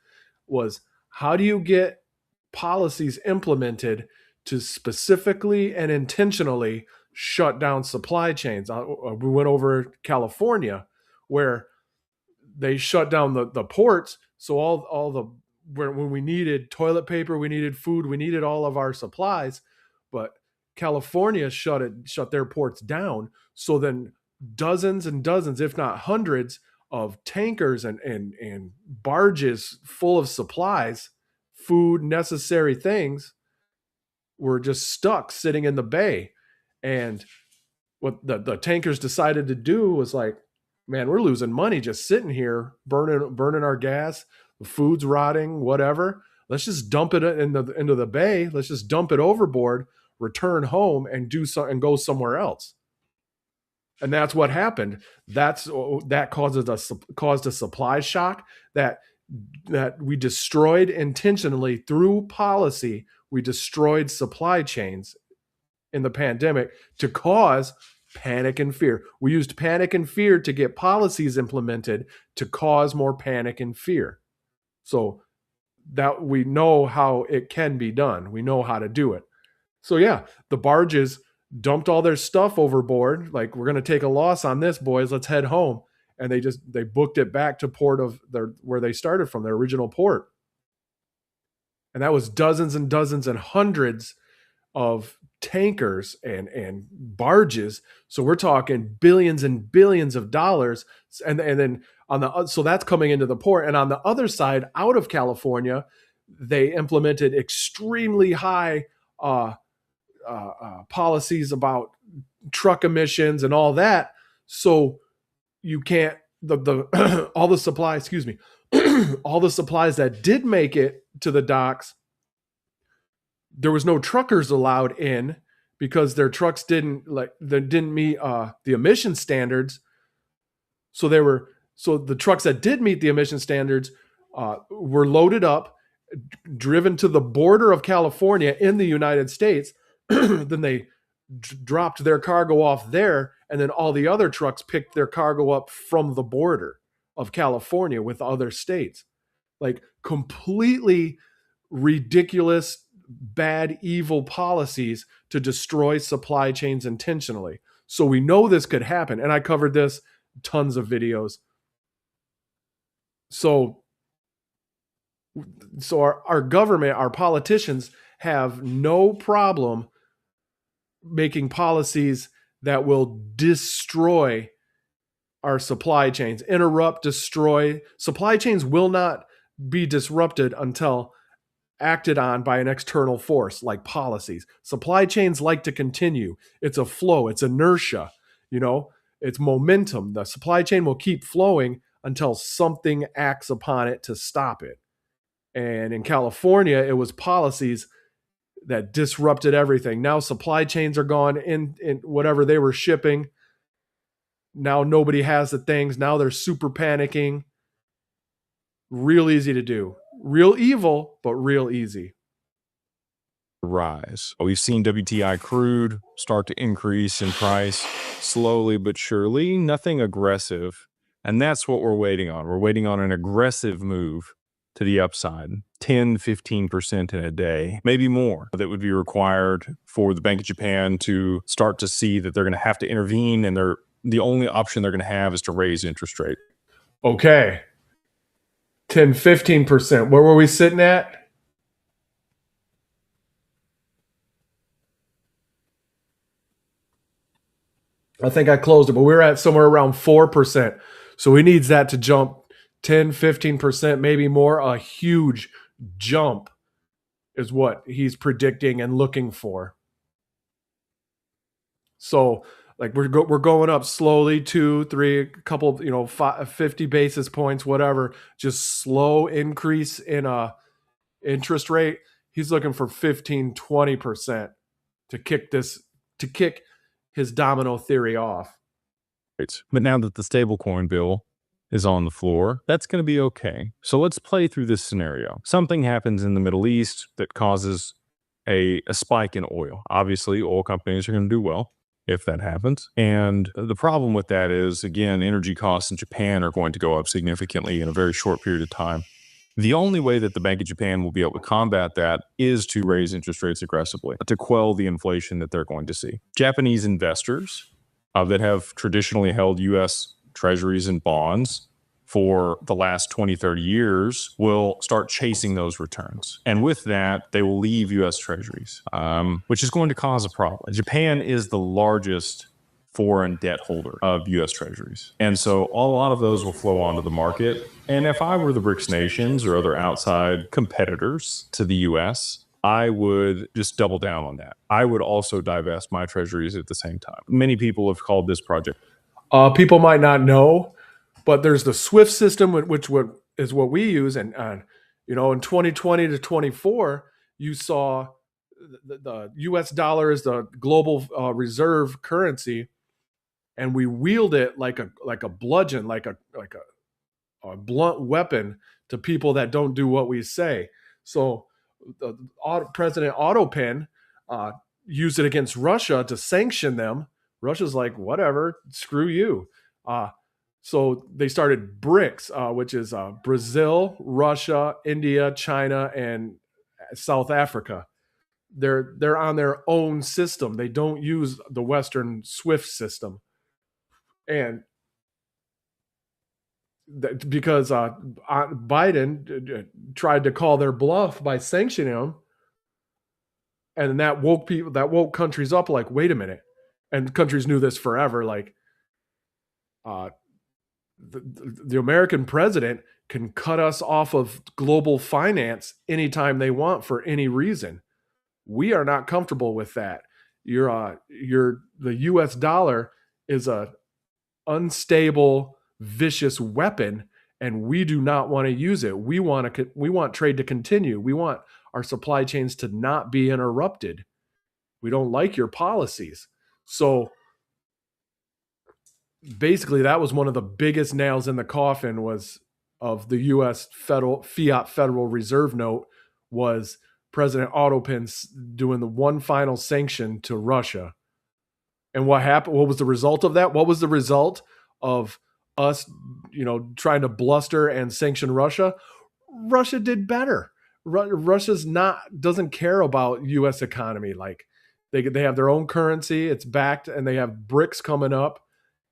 how do you get policies implemented to specifically and intentionally shut down supply chains? We went over California where they shut down the ports. So all the when we needed toilet paper, we needed food, we needed all of our supplies, but California shut their ports down. So then dozens and dozens, if not hundreds, of tankers and barges full of supplies, food, necessary things, were just stuck sitting in the bay. And what the tankers decided to do was like, man, we're losing money just sitting here, burning our gas, the food's rotting, whatever. Let's just dump it into the bay. Let's just dump it overboard, return home, and go somewhere else. And that's what happened. That caused a supply shock that we destroyed intentionally through policy. We destroyed supply chains in the pandemic to cause panic and fear. We used panic and fear to get policies implemented to cause more panic and fear. So that we know how it can be done. We know how to do it. So yeah, the barges dumped all their stuff overboard. Like, we're going to take a loss on this, boys. Let's head home. And they booked it back to port of where they started from, their original port. And that was dozens and dozens and hundreds of tankers and barges. So we're talking billions and billions of dollars. And then so that's coming into the port. And on the other side, out of California, they implemented extremely high policies about truck emissions and all that. So you can't all the supplies, excuse me, all the supplies that did make it to the docks, there was no truckers allowed in because their trucks didn't meet the emission standards. So the trucks that did meet the emission standards were loaded up, driven to the border of California in the United States. Then they dropped their cargo off there, and then all the other trucks picked their cargo up from the border of California with other states. Like, completely ridiculous, bad, evil policies to destroy supply chains intentionally. So we know this could happen. And I covered this tons of videos. So our government, our politicians have no problem making policies that will destroy our supply chains, interrupt, destroy. Supply chains will not be disrupted until acted on by an external force like policies. Supply chains like to continue. It's a flow, it's inertia, it's momentum. The supply chain will keep flowing until something acts upon it to stop it. And in California, it was policies that disrupted everything. Now supply chains are gone in whatever they were shipping. Now nobody has the things. Now they're super panicking. Real easy to do. Real evil, but real easy. rise. We've seen WTI crude start to increase in price slowly but surely, nothing aggressive. And that's what we're waiting on. We're waiting on an aggressive move to the upside, 10, 15% in a day, maybe more, that would be required for the Bank of Japan to start to see that they're going to have to intervene, and the only option they're going to have is to raise interest rate. Okay. 10, 15%. Where were we sitting at? I think I closed it, but we were at somewhere around 4%. So he needs that to jump 10, 15%, maybe more. A huge jump is what he's predicting and looking for. So like we're going up slowly, 2, 3, a couple, 50 basis points, whatever, just slow increase in interest rate. He's looking for 15, 20% to kick his domino theory off. But now that the stablecoin bill is on the floor, that's going to be okay. So let's play through this scenario. Something happens in the Middle East that causes a spike in oil. Obviously, oil companies are going to do well if that happens. And the problem with that is, again, energy costs in Japan are going to go up significantly in a very short period of time. The only way that the Bank of Japan will be able to combat that is to raise interest rates aggressively to quell the inflation that they're going to see. Japanese investors that have traditionally held U.S. Treasuries and bonds for the last 20, 30 years will start chasing those returns. And with that, they will leave U.S. Treasuries, which is going to cause a problem. Japan is the largest foreign debt holder of U.S. Treasuries. And so a lot of those will flow onto the market. And if I were the BRICS nations or other outside competitors to the U.S., I would just double down on that. I would also divest my treasuries at the same time. Many people have called this project. People might not know, but there's the SWIFT system, which is what we use. And, in 2020 to 24, you saw the U.S. dollar is the global reserve currency. And we wield it like a bludgeon, like a blunt weapon to people that don't do what we say. So President Autopin used it against Russia to sanction them. Russia's like, whatever, screw you. So they started BRICS, which is Brazil, Russia, India, China, and South Africa. They're on their own system. They don't use the Western SWIFT system. And because Biden tried to call their bluff by sanctioning them, and that woke countries up. Like, wait a minute, and countries knew this forever. Like, the American president can cut us off of global finance anytime they want for any reason. We are not comfortable with that. The U.S. dollar is a unstable, vicious weapon, and we do not want to use it. We want trade to continue. We want our supply chains to not be interrupted. We don't like your policies. So basically, that was one of the biggest nails in the coffin of the U.S. Federal Reserve note was President Autopin doing the one final sanction to Russia. And what happened? What was the result of that? What was the result of us, trying to bluster and sanction Russia? Russia did better. Russia's doesn't care about U.S. economy. Like they have their own currency. It's backed, and they have BRICS coming up,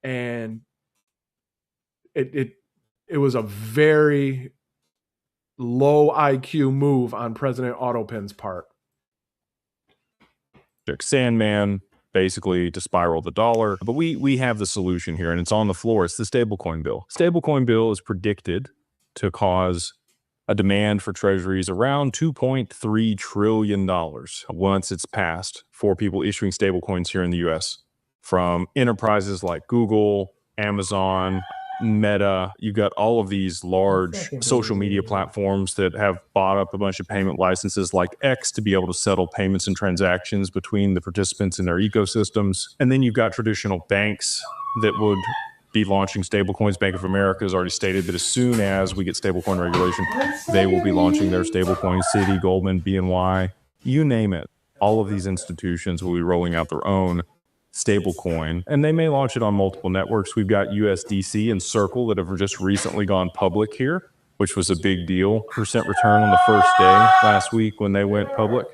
and it was a very low IQ move on President Autopin's part. Sandman, basically to spiral the dollar. But we have the solution here, and it's on the floor. It's the stablecoin bill. Stablecoin bill is predicted to cause a demand for treasuries around $2.3 trillion once it's passed for people issuing stablecoins here in the U.S. from enterprises like Google, Amazon, Meta. You got all of these large social media platforms that have bought up a bunch of payment licenses like X to be able to settle payments and transactions between the participants in their ecosystems. And then you've got traditional banks that would be launching stablecoins. Bank of America has already stated that as soon as we get stablecoin regulation, they will be launching their stablecoins. Citi, Goldman, BNY, you name it. all of these institutions will be rolling out their own stablecoin, and they may launch it on multiple networks. We've got USDC and Circle that have just recently gone public here, which was a big deal. Percent return on the first day last week when they went public.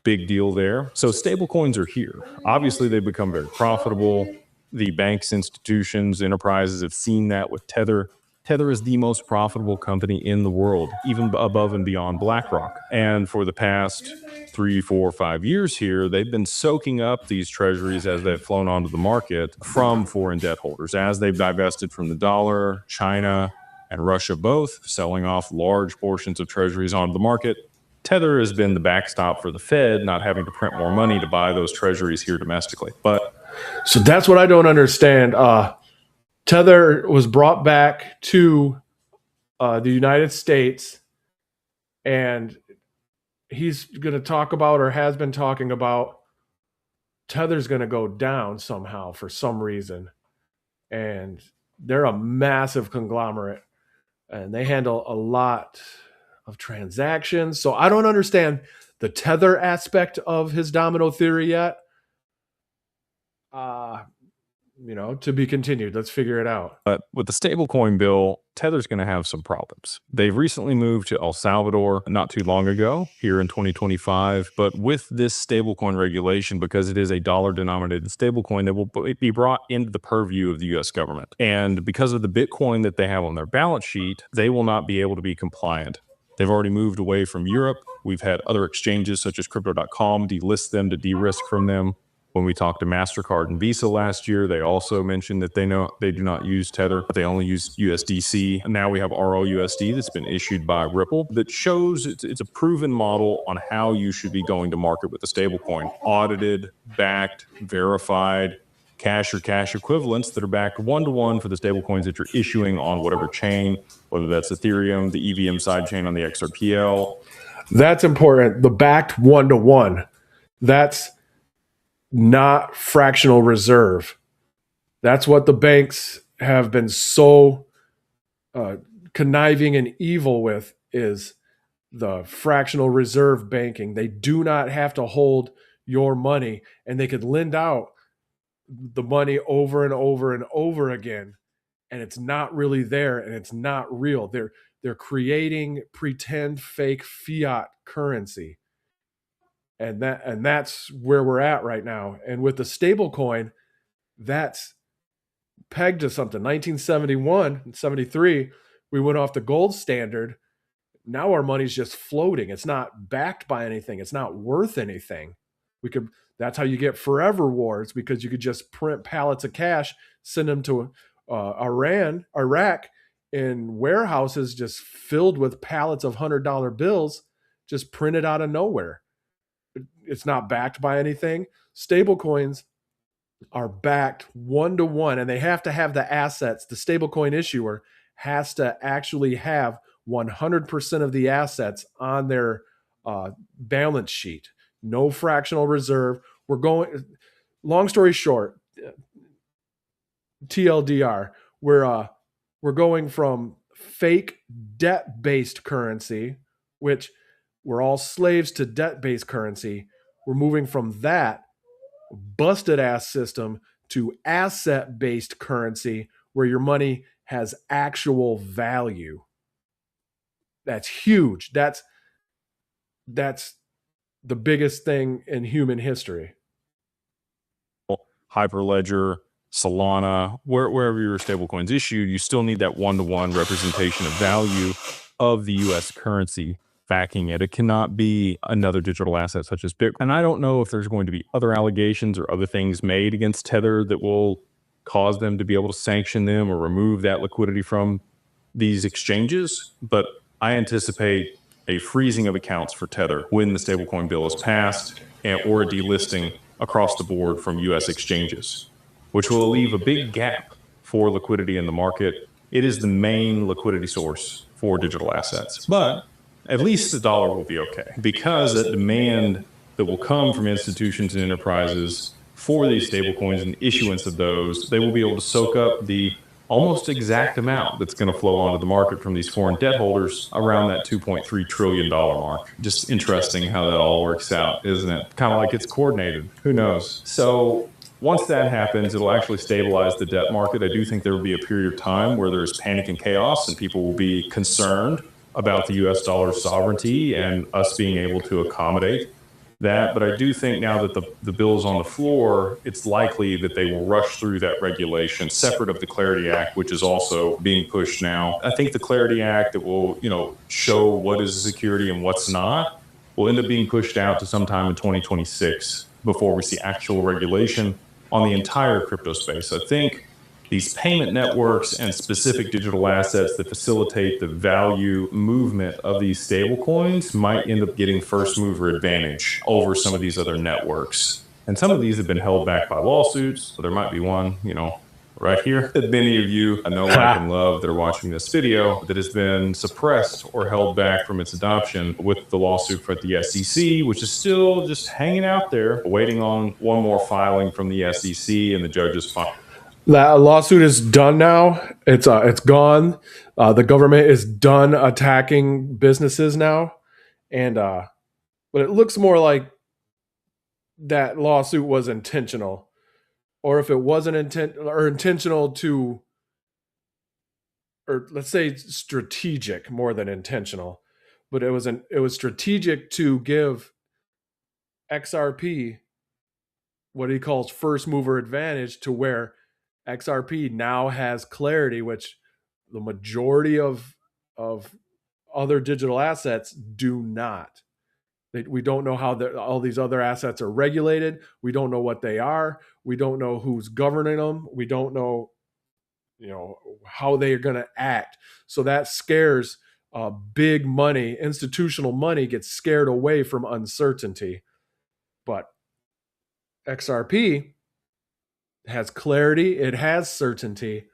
Big deal there. So stablecoins are here. Obviously, they've become very profitable. The banks, institutions, enterprises have seen that with Tether. Tether is the most profitable company in the world, even above and beyond BlackRock. And for the past 3, 4, 5 years here, they've been soaking up these treasuries as they've flown onto the market from foreign debt holders. As they've divested from the dollar, China and Russia both, selling off large portions of treasuries onto the market, Tether has been the backstop for the Fed, not having to print more money to buy those treasuries here domestically. But so that's what I don't understand. Tether was brought back to the United States, and he's going to talk about, or has been talking about, Tether's going to go down somehow for some reason. And they're a massive conglomerate, and they handle a lot of transactions. So I don't understand the Tether aspect of his domino theory yet. To be continued. Let's figure it out. But with the stablecoin bill, Tether's going to have some problems. They've recently moved to El Salvador not too long ago, here in 2025. But with this stablecoin regulation, because it is a dollar-denominated stablecoin, they will be brought into the purview of the U.S. government. And because of the Bitcoin that they have on their balance sheet, they will not be able to be compliant. They've already moved away from Europe. We've had other exchanges such as Crypto.com delist them to de-risk from them. When we talked to MasterCard and Visa last year, they also mentioned that they do not use Tether, but they only use USDC. And now we have ROUSD that's been issued by Ripple that shows it's a proven model on how you should be going to market with a stablecoin. Audited, backed, verified, cash or cash equivalents that are backed one-to-one for the stablecoins that you're issuing on whatever chain, whether that's Ethereum, the EVM sidechain on the XRPL. That's important. The backed one-to-one. That's not fractional reserve. That's what the banks have been so conniving and evil with, is the fractional reserve banking. They do not have to hold your money, and they could lend out the money over and over and over again, and it's not really there, and it's not real. They're creating pretend fake fiat currency. And that's where we're at right now. And with the stable coin, that's pegged to something. 1971 and 73, we went off the gold standard. Now our money's just floating. It's not backed by anything. It's not worth anything. That's how you get forever wars, because you could just print pallets of cash, send them to Iraq, in warehouses just filled with pallets of $100 bills, just printed out of nowhere. It's not backed by anything. Stable coins are backed one-to-one, and they have to have the assets. The stablecoin issuer has to actually have 100% of the assets on their balance sheet. No fractional reserve. Long story short, TLDR, we're going from fake debt-based currency, which we're all slaves to debt-based currency. We're moving from that busted-ass system to asset-based currency, where your money has actual value. That's huge. That's the biggest thing in human history. Hyperledger, Solana, wherever your stablecoin's issued, you still need that one-to-one representation of value of the U.S. currency backing it. It cannot be another digital asset such as Bitcoin. And I don't know if there's going to be other allegations or other things made against Tether that will cause them to be able to sanction them or remove that liquidity from these exchanges. But I anticipate a freezing of accounts for Tether when the stablecoin bill is passed, or a delisting across the board from U.S. exchanges, which will leave a big gap for liquidity in the market. It is the main liquidity source for digital assets. But at least the dollar will be okay, because that demand that will come from institutions and enterprises for these stablecoins and issuance of those, they will be able to soak up the almost exact amount that's going to flow onto the market from these foreign debt holders around that $2.3 trillion mark. Just interesting how that all works out, isn't it? Kind of like it's coordinated. Who knows? So once that happens, it'll actually stabilize the debt market. I do think there will be a period of time where there's panic and chaos and people will be concerned about the US dollar's sovereignty and us being able to accommodate that. But I do think now that the bill is on the floor, it's likely that they will rush through that regulation separate of the Clarity Act, which is also being pushed now. I think the Clarity Act that will, show what is a security and what's not will end up being pushed out to sometime in 2026 before we see actual regulation on the entire crypto space. I think these payment networks and specific digital assets that facilitate the value movement of these stable coins might end up getting first mover advantage over some of these other networks. And some of these have been held back by lawsuits. So there might be one, right here that many of you I know, like, and love that are watching this video that has been suppressed or held back from its adoption with the lawsuit for the SEC, which is still just hanging out there, waiting on one more filing from the SEC and the judge's final. That lawsuit is done now. It's gone. The government is done attacking businesses now, and but it looks more like that lawsuit was intentional, or if it wasn't intentional to, or let's say strategic more than intentional, but it was strategic to give XRP what he calls first mover advantage, to where XRP now has clarity, which the majority of other digital assets do not. We don't know how all these other assets are regulated. We don't know what they are. We don't know who's governing them. We don't know, how they are going to act. So that scares big money, institutional money gets scared away from uncertainty. But XRP has clarity, it has certainty.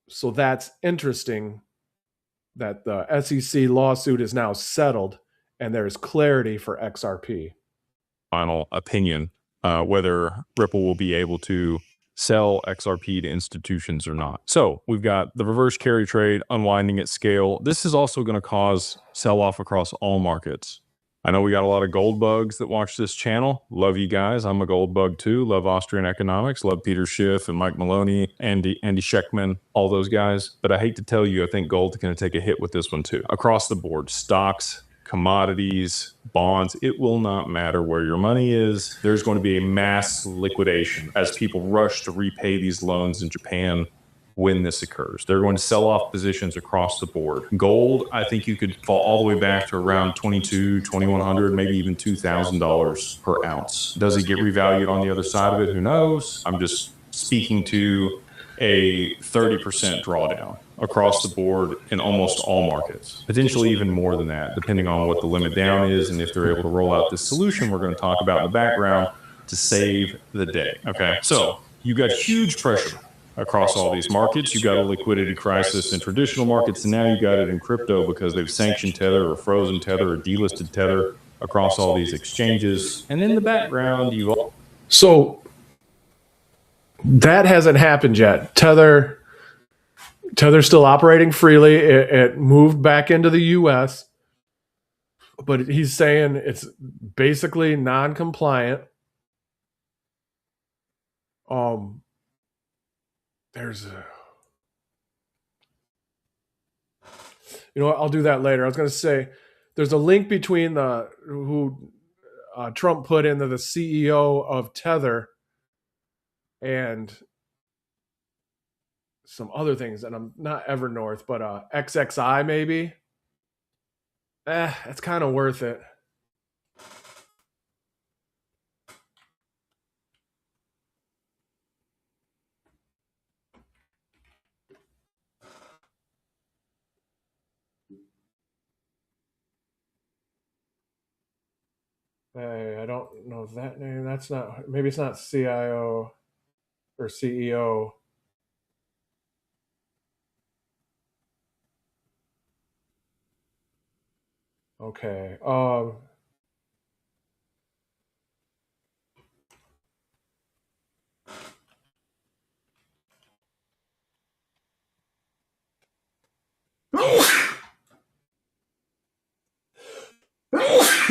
So that's interesting that the SEC lawsuit is now settled and there's clarity for XRP. Final opinion, whether Ripple will be able to sell XRP to institutions or not. So we've got the reverse carry trade unwinding at scale. This is also going to cause sell-off across all markets. I know we got a lot of gold bugs that watch this channel. Love you guys. I'm a gold bug too. Love Austrian economics. Love Peter Schiff and Mike Maloney, Andy Scheckman, all those guys. But I hate to tell you, I think gold's going to take a hit with this one too. Across the board, stocks, commodities, bonds, it will not matter where your money is. There's going to be a mass liquidation as people rush to repay these loans in Japan when this occurs. They're going to sell off positions across the board. Gold, I think you could fall all the way back to around $2,200, $2,100, maybe even $2,000 per ounce. Does it get revalued on the other side of it? Who knows? I'm just speaking to a 30% drawdown across the board in almost all markets, potentially even more than that, depending on what the limit down is and if they're able to roll out this solution we're going to talk about in the background to save the day. Okay, so you got huge pressure across all these markets. You got a liquidity crisis in traditional markets, and now you got it in crypto because they've sanctioned Tether or frozen Tether or delisted Tether across all these exchanges. And in the background, you so that hasn't happened yet. Tether's still operating freely. It moved back into the US, but he's saying it's basically non-compliant. There's I'll do that later. I was going to say there's a link between who Trump put into the CEO of Tether and some other things, and I'm not Evernorth, but XXI maybe. It's kind of worth it. Hey, I don't know that name. That's not, maybe it's not CIO or CEO. Okay.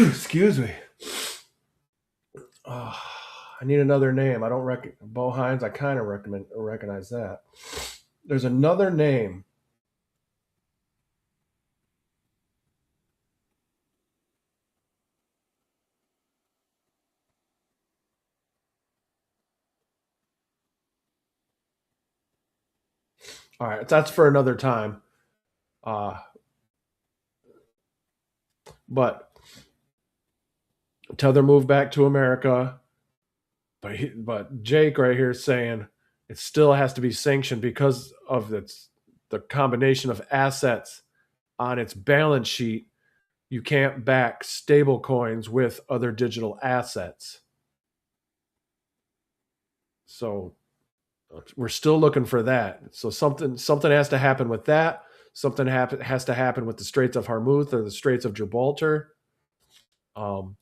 Excuse me. I need another name. I don't Bo Hines. I kind of recognize that. There's another name. All right, that's for another time. But Tether moved back to America. But Jake right here is saying it still has to be sanctioned because of the combination of assets on its balance sheet. You can't back stable coins with other digital assets. So we're still looking for that. So something has to happen with that. Something has to happen with the Straits of Hormuz or the Straits of Gibraltar. And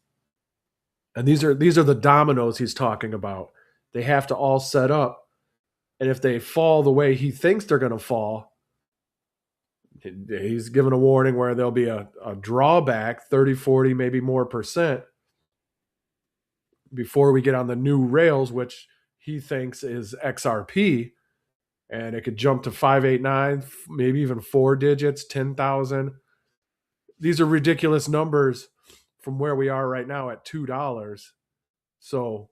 these are the dominoes he's talking about. They have to all set up. And if they fall the way he thinks they're going to fall, he's given a warning where there'll be a drawback, 30, 40, maybe more percent before we get on the new rails, which he thinks is XRP. And it could jump to 589, maybe even 4 digits, 10,000. These are ridiculous numbers from where we are right now at $2. So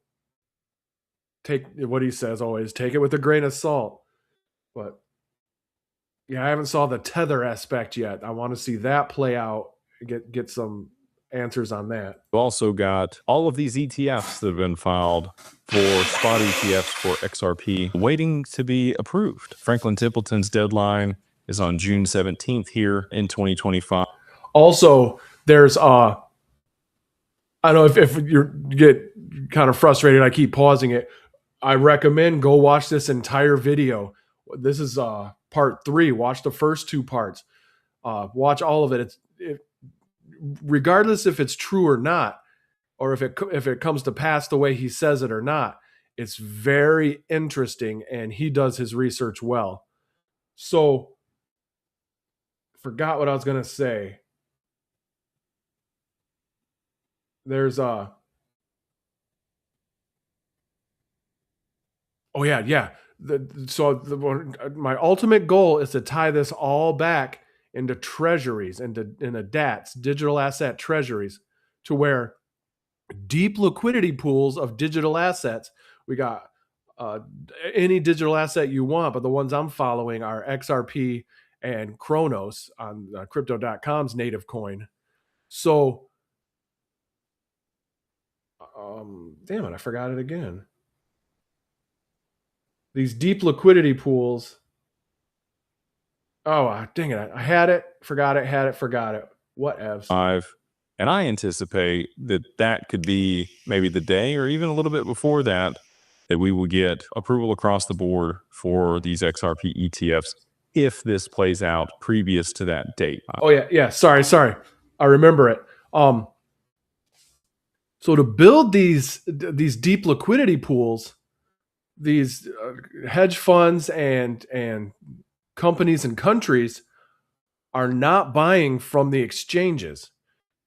take what he says always, take it with a grain of salt. But yeah, I haven't saw the tether aspect yet. I want to see that play out, get some answers on that. We've also got all of these ETFs that have been filed for spot ETFs for XRP waiting to be approved. Franklin Templeton's deadline is on June 17th here in 2025. Also, there's I don't know if you get kind of frustrated, I keep pausing it. I recommend go watch this entire video. This is part 3. Watch the first 2 parts. Watch all of it. Regardless if it's true or not, or if it comes to pass the way he says it or not, it's very interesting, and he does his research well. So, forgot what I was going to say. There's my ultimate goal is to tie this all back into treasuries, into DATs, digital asset treasuries, to where deep liquidity pools of digital assets. We got any digital asset you want, but the ones I'm following are XRP and Kronos on Crypto.com's native coin. So, damn it, I forgot it again. These deep liquidity pools. Oh, dang it. I had it, forgot it, had it, forgot it. What evs? And I anticipate that could be maybe the day or even a little bit before that we will get approval across the board for these XRP ETFs if this plays out previous to that date. Oh, yeah. Sorry. I remember it. So to build these deep liquidity pools, these hedge funds and companies and countries are not buying from the exchanges.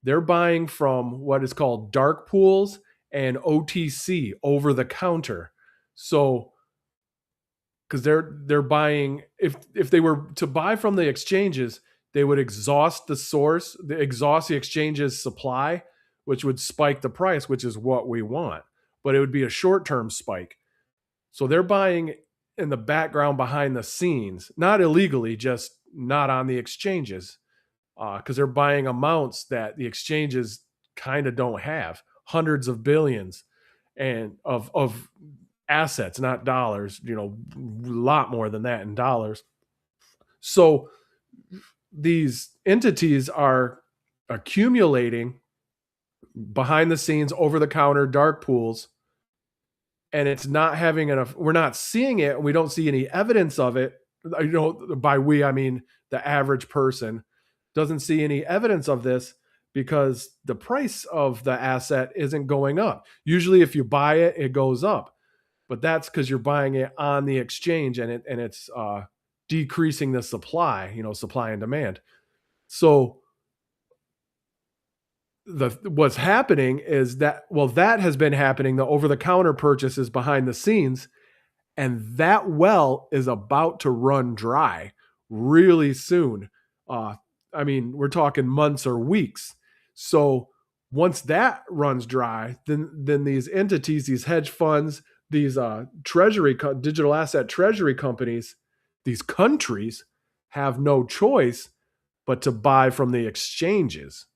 They're buying from what is called dark pools and OTC, over the counter. So, because they're buying, if they were to buy from the exchanges, they would exhaust the exchange's supply, which would spike the price, which is what we want. But it would be a short-term spike. So they're buying in the background behind the scenes, not illegally, just not on the exchanges, because they're buying amounts that the exchanges kind of don't have, hundreds of billions and of assets, not dollars, a lot more than that in dollars. So these entities are accumulating behind the scenes, over the counter, dark pools, and it's not having enough. We're not seeing it, and we don't see any evidence of it. By we, I mean the average person doesn't see any evidence of this because the price of the asset isn't going up. Usually if you buy it, it goes up, but that's because you're buying it on the exchange, and it's decreasing the supply, supply and demand. So what's happening is that, well, that has been happening, the over-the-counter purchases behind the scenes, and that well is about to run dry really soon. I mean, we're talking months or weeks. So once that runs dry, then these entities, these hedge funds, these digital asset treasury companies, these countries have no choice but to buy from the exchanges.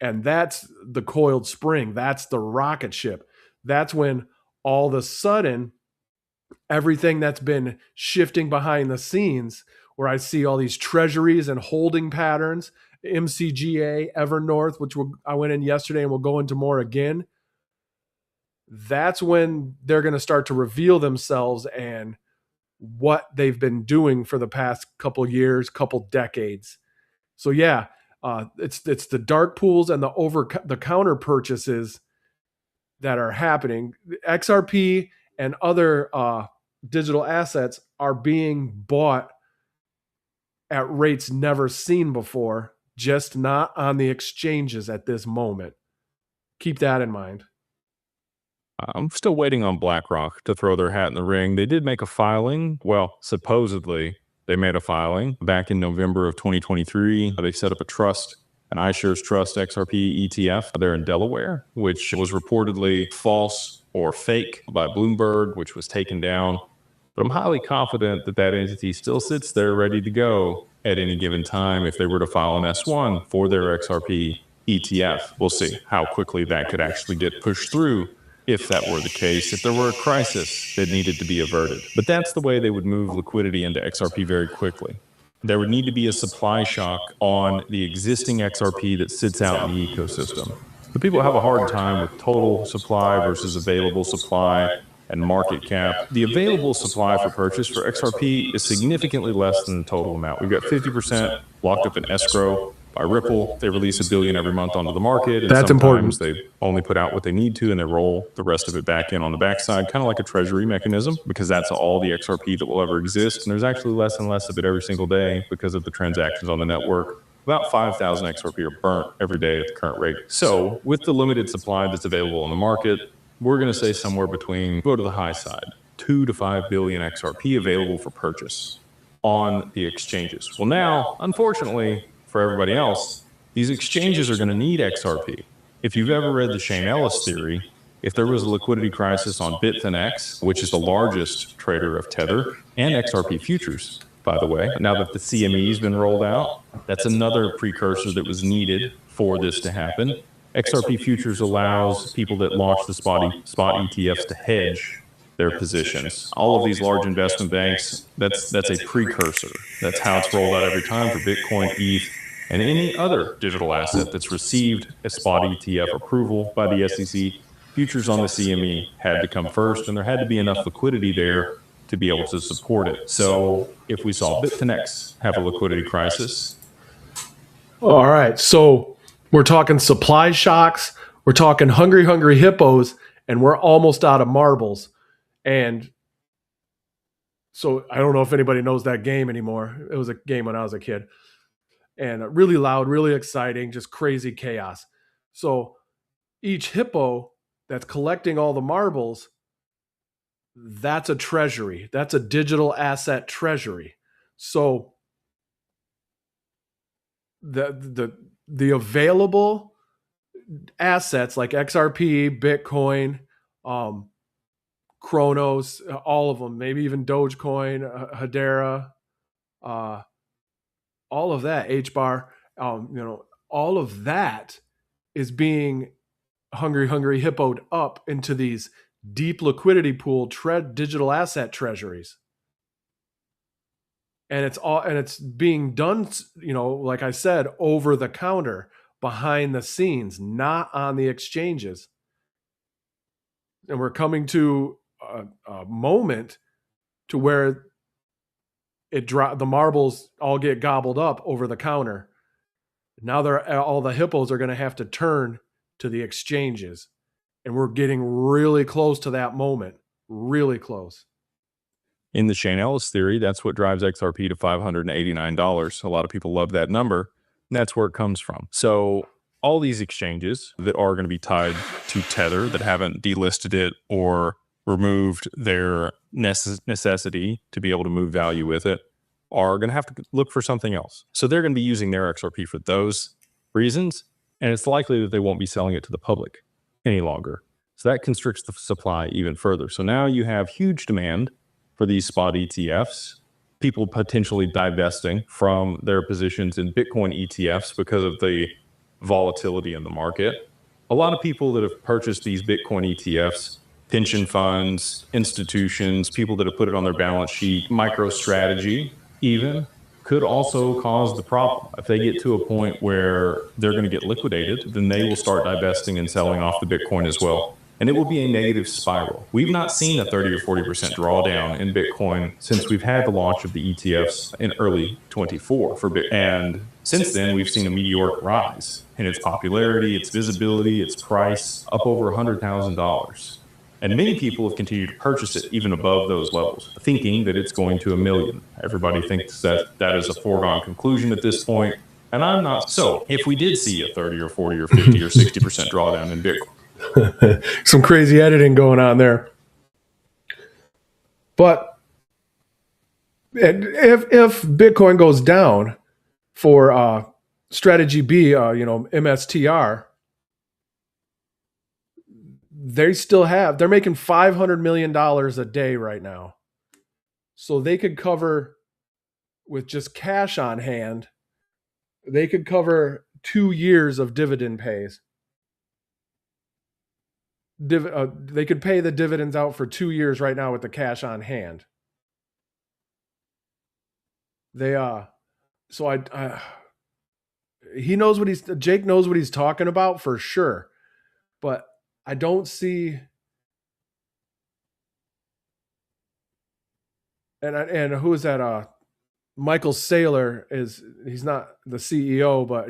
And that's the coiled spring. That's the rocket ship. That's when all of a sudden everything that's been shifting behind the scenes, where I see all these treasuries and holding patterns, MCGA, Evernorth, which I went in yesterday and we'll go into more again. That's when they're going to start to reveal themselves and what they've been doing for the past couple years, couple decades. So yeah, it's the dark pools and the counter purchases that are happening. XRP and other digital assets are being bought at rates never seen before, just not on the exchanges at this moment. Keep that in mind. I'm still waiting on BlackRock to throw their hat in the ring. They did make a filing. Well, supposedly they made a filing back in November of 2023. They set up a trust, an iShares Trust XRP ETF there in Delaware, which was reportedly false or fake by Bloomberg, which was taken down. But I'm highly confident that that entity still sits there ready to go at any given time if they were to file an S1 for their XRP ETF. We'll see how quickly that could actually get pushed through if that were the case, if there were a crisis that needed to be averted. But that's the way they would move liquidity into XRP very quickly. There would need to be a supply shock on the existing XRP that sits out in the ecosystem. But people have a hard time with total supply versus available supply and market cap. The available supply for purchase for XRP is significantly less than the total amount. We've got 50% locked up in escrow by Ripple. They release $1 billion every month onto the market. And That's important. They only put out what they need to, and they roll the rest of it back in on the backside, kind of like a treasury mechanism, because that's all the XRP that will ever exist. And there's actually less and less of it every single day because of the transactions on the network. About 5,000 XRP are burnt every day at the current rate. So with the limited supply that's available on the market, we're going to say somewhere between, go to the high side, 2 to 5 billion XRP available for purchase on the exchanges. Well, now, unfortunately, for everybody else, these exchanges are going to need XRP. If you've ever read the Shane Ellis theory, if there was a liquidity crisis on Bitfinex, which is the largest trader of Tether and XRP futures, by the way, now that the CME has been rolled out, that's another precursor that was needed for this to happen. XRP futures allows people that launch the spot ETFs to hedge their positions. All of these large investment banks, that's a precursor. That's how it's rolled out every time for Bitcoin, ETH, and any other digital asset that's received a spot ETF approval by the SEC. Futures on the CME had to come first, and there had to be enough liquidity there to be able to support it. So if we saw Bitfinex have a liquidity crisis. All right. So we're talking supply shocks. We're talking hungry hippos, and we're almost out of marbles. And so I don't know if anybody knows that game anymore. It was a game when I was a kid. And really loud, really exciting, just crazy chaos. So each hippo that's collecting all the marbles, that's a treasury. That's a digital asset treasury. So the available assets like XRP, Bitcoin, Chronos, all of them, maybe even Dogecoin, Hedera, all of that, HBAR, all of that is being hungry hippoed up into these deep liquidity pool digital asset treasuries. And it's being done, like I said, over the counter, behind the scenes, not on the exchanges. And we're coming to a moment to where the marbles all get gobbled up over the counter. Now all the hippos are going to have to turn to the exchanges. And we're getting really close to that moment. Really close. In the Shane Ellis theory, that's what drives XRP to $589. A lot of people love that number. And that's where it comes from. So all these exchanges that are going to be tied to Tether that haven't delisted it or removed their necessity to be able to move value with it are going to have to look for something else. So they're going to be using their XRP for those reasons, and it's likely that they won't be selling it to the public any longer. So that constricts the supply even further. So now you have huge demand for these spot ETFs, people potentially divesting from their positions in Bitcoin ETFs because of the volatility in the market. A lot of people that have purchased these Bitcoin ETFs, pension funds, institutions, people that have put it on their balance sheet, MicroStrategy even, could also cause the problem. If they get to a point where they're going to get liquidated, then they will start divesting and selling off the Bitcoin as well. And it will be a negative spiral. We've not seen a 30 or 40% drawdown in Bitcoin since we've had the launch of the ETFs in early 24 for Bitcoin. And since then, we've seen a meteoric rise in its popularity, its visibility, its price, up over $100,000. And many people have continued to purchase it even above those levels, thinking that it's going to $1 million. Everybody thinks that that is a foregone conclusion at this point, and I'm not. So if we did see a 30 or 40 or 50 or 60% drawdown in Bitcoin, some crazy editing going on there. But if Bitcoin goes down for strategy B, MSTR, they're making $500 million a day right now. So they could cover, with just cash on hand, they could cover 2 years of dividend pays. They could pay the dividends out for 2 years right now with the cash on hand. Jake knows what he's talking about for sure, but I don't see, and who is that? Michael Saylor he's not the CEO, but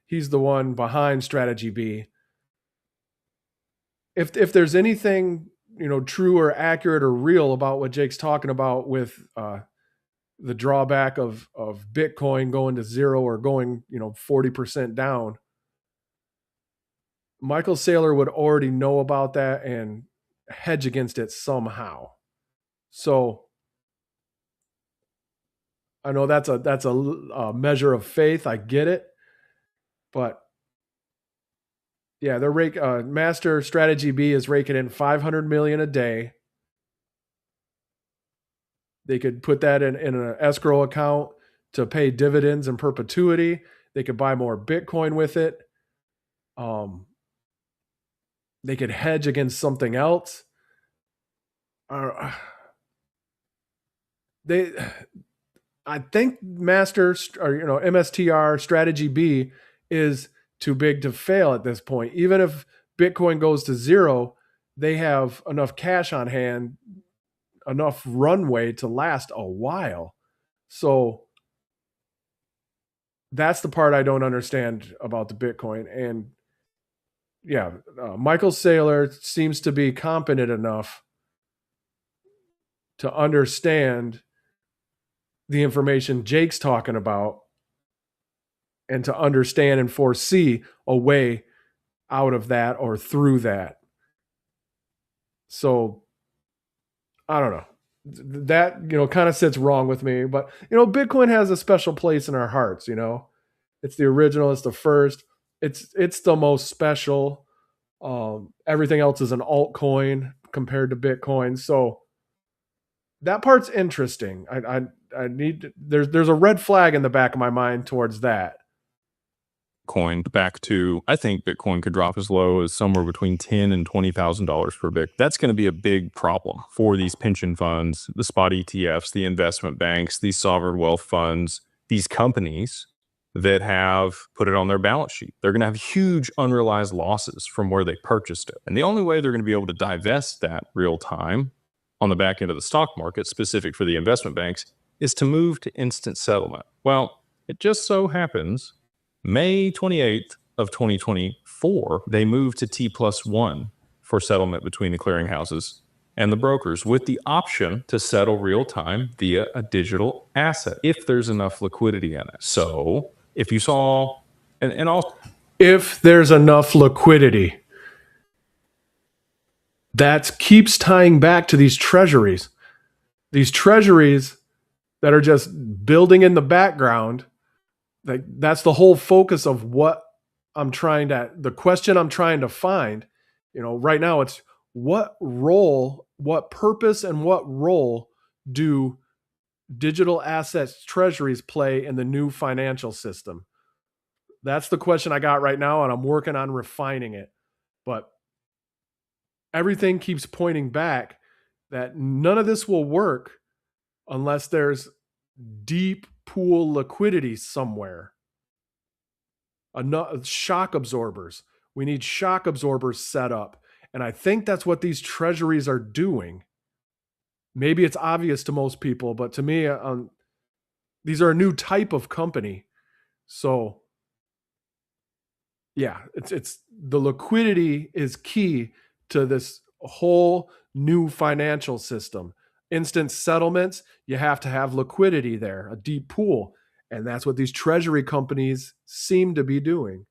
he's the one behind Strategy B. If there's anything true or accurate or real about what Jake's talking about with the drawback of Bitcoin going to zero or going 40% down, Michael Saylor would already know about that and hedge against it somehow. So I know that's a measure of faith. I get it, but yeah, they're Master Strategy B is raking in $500 million a day. They could put that in an escrow account to pay dividends in perpetuity. They could buy more Bitcoin with it. They could hedge against something else. I think MSTR Strategy B is too big to fail at this point. Even if Bitcoin goes to zero, they have enough cash on hand, enough runway to last a while. So that's the part I don't understand about the Bitcoin. And yeah, Michael Saylor seems to be competent enough to understand the information Jake's talking about and to understand and foresee a way out of that or through that. So I don't know. That, kind of sits wrong with me, but Bitcoin has a special place in our hearts. It's the original, it's the first, it's the most special. Everything else is an altcoin compared to Bitcoin. So that part's interesting. There's a red flag in the back of my mind towards that. coin back to, I think Bitcoin could drop as low as somewhere between $10,000 and $20,000 per Bitcoin. That's going to be a big problem for these pension funds, the spot ETFs, the investment banks, these sovereign wealth funds, these companies that have put it on their balance sheet. They're going to have huge unrealized losses from where they purchased it. And the only way they're going to be able to divest that real time on the back end of the stock market, specific for the investment banks, is to move to instant settlement. Well, it just so happens May 28th of 2024, they moved to T+1 for settlement between the clearinghouses and the brokers, with the option to settle real time via a digital asset if there's enough liquidity in it. So if you saw, and also, if there's enough liquidity. That keeps tying back to these treasuries. These treasuries that are just building in the background. Like, that's the whole focus of what the question I'm trying to find. Right now it's what role, what purpose, and what role do digital assets treasuries play in the new financial system? That's the question I got right now, and I'm working on refining it. But everything keeps pointing back that none of this will work unless there's deep pool liquidity somewhere. Shock absorbers. We need shock absorbers set up. And I think that's what these treasuries are doing. Maybe it's obvious to most people, but to me, these are a new type of company. So yeah, it's the liquidity is key to this whole new financial system. Instant settlements, you have to have liquidity there, a deep pool. And that's what these treasury companies seem to be doing.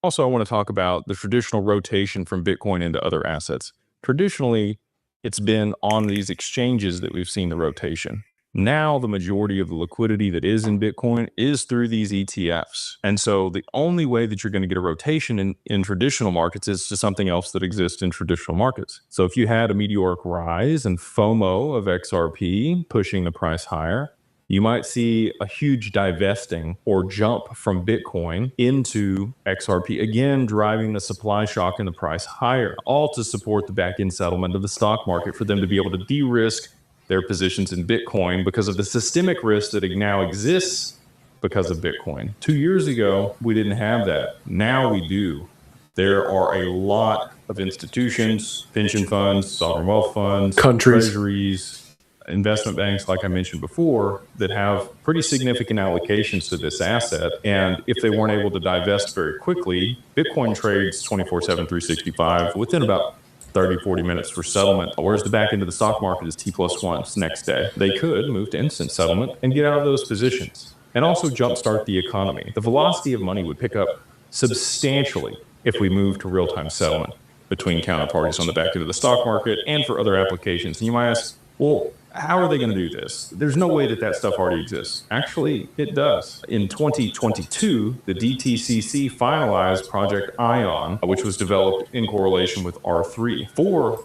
Also, I want to talk about the traditional rotation from Bitcoin into other assets. Traditionally, it's been on these exchanges that we've seen the rotation. Now, the majority of the liquidity that is in Bitcoin is through these ETFs. And so the only way that you're going to get a rotation in traditional markets is to something else that exists in traditional markets. So if you had a meteoric rise and FOMO of XRP pushing the price higher, you might see a huge divesting or jump from Bitcoin into XRP, again, driving the supply shock and the price higher, all to support the back-end settlement of the stock market for them to be able to de-risk their positions in Bitcoin because of the systemic risk that now exists because of Bitcoin. 2 years ago, we didn't have that. Now we do. There are a lot of institutions, pension funds, sovereign wealth funds, Countries, treasuries, investment banks, like I mentioned before, that have pretty significant allocations to this asset. And if they weren't able to divest very quickly, Bitcoin trades 24/7, 365 within about 30, 40 minutes for settlement, whereas the back end of the stock market is T+1 next day. They could move to instant settlement and get out of those positions and also jumpstart the economy. The velocity of money would pick up substantially if we move to real-time settlement between counterparties on the back end of the stock market and for other applications. And you might ask, well, how are they going to do this? There's no way that stuff already exists. Actually, it does. In 2022, the DTCC finalized Project Ion, which was developed in correlation with R3 for...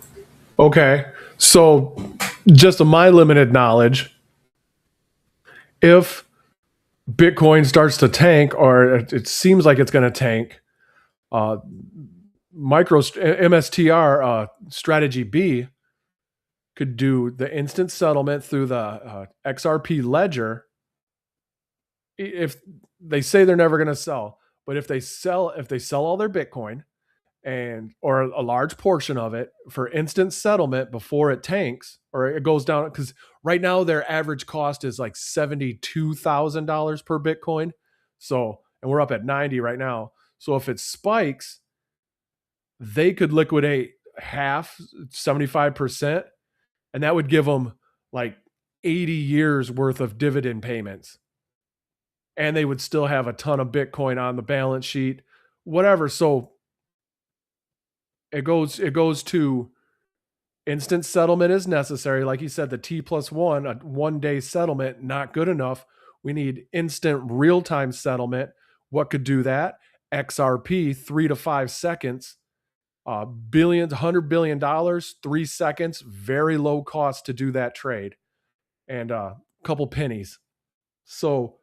Okay, so just of my limited knowledge, if Bitcoin starts to tank, or it seems like it's going to tank, MSTR strategy B could do the instant settlement through the XRP ledger. If they say they're never going to sell, but if they sell all their Bitcoin or a large portion of it for instant settlement before it tanks or it goes down, because right now their average cost is like $72,000 per Bitcoin. So, and we're up at 90 right now. So if it spikes, they could liquidate half, 75%. And that would give them like 80 years worth of dividend payments. And they would still have a ton of Bitcoin on the balance sheet, whatever. So it goes to instant settlement is necessary. Like you said, the T+1, a 1 day settlement, not good enough. We need instant real-time settlement. What could do that? XRP, 3 to 5 seconds. Billions, $100 billion, 3 seconds, very low cost to do that trade, and a couple pennies. So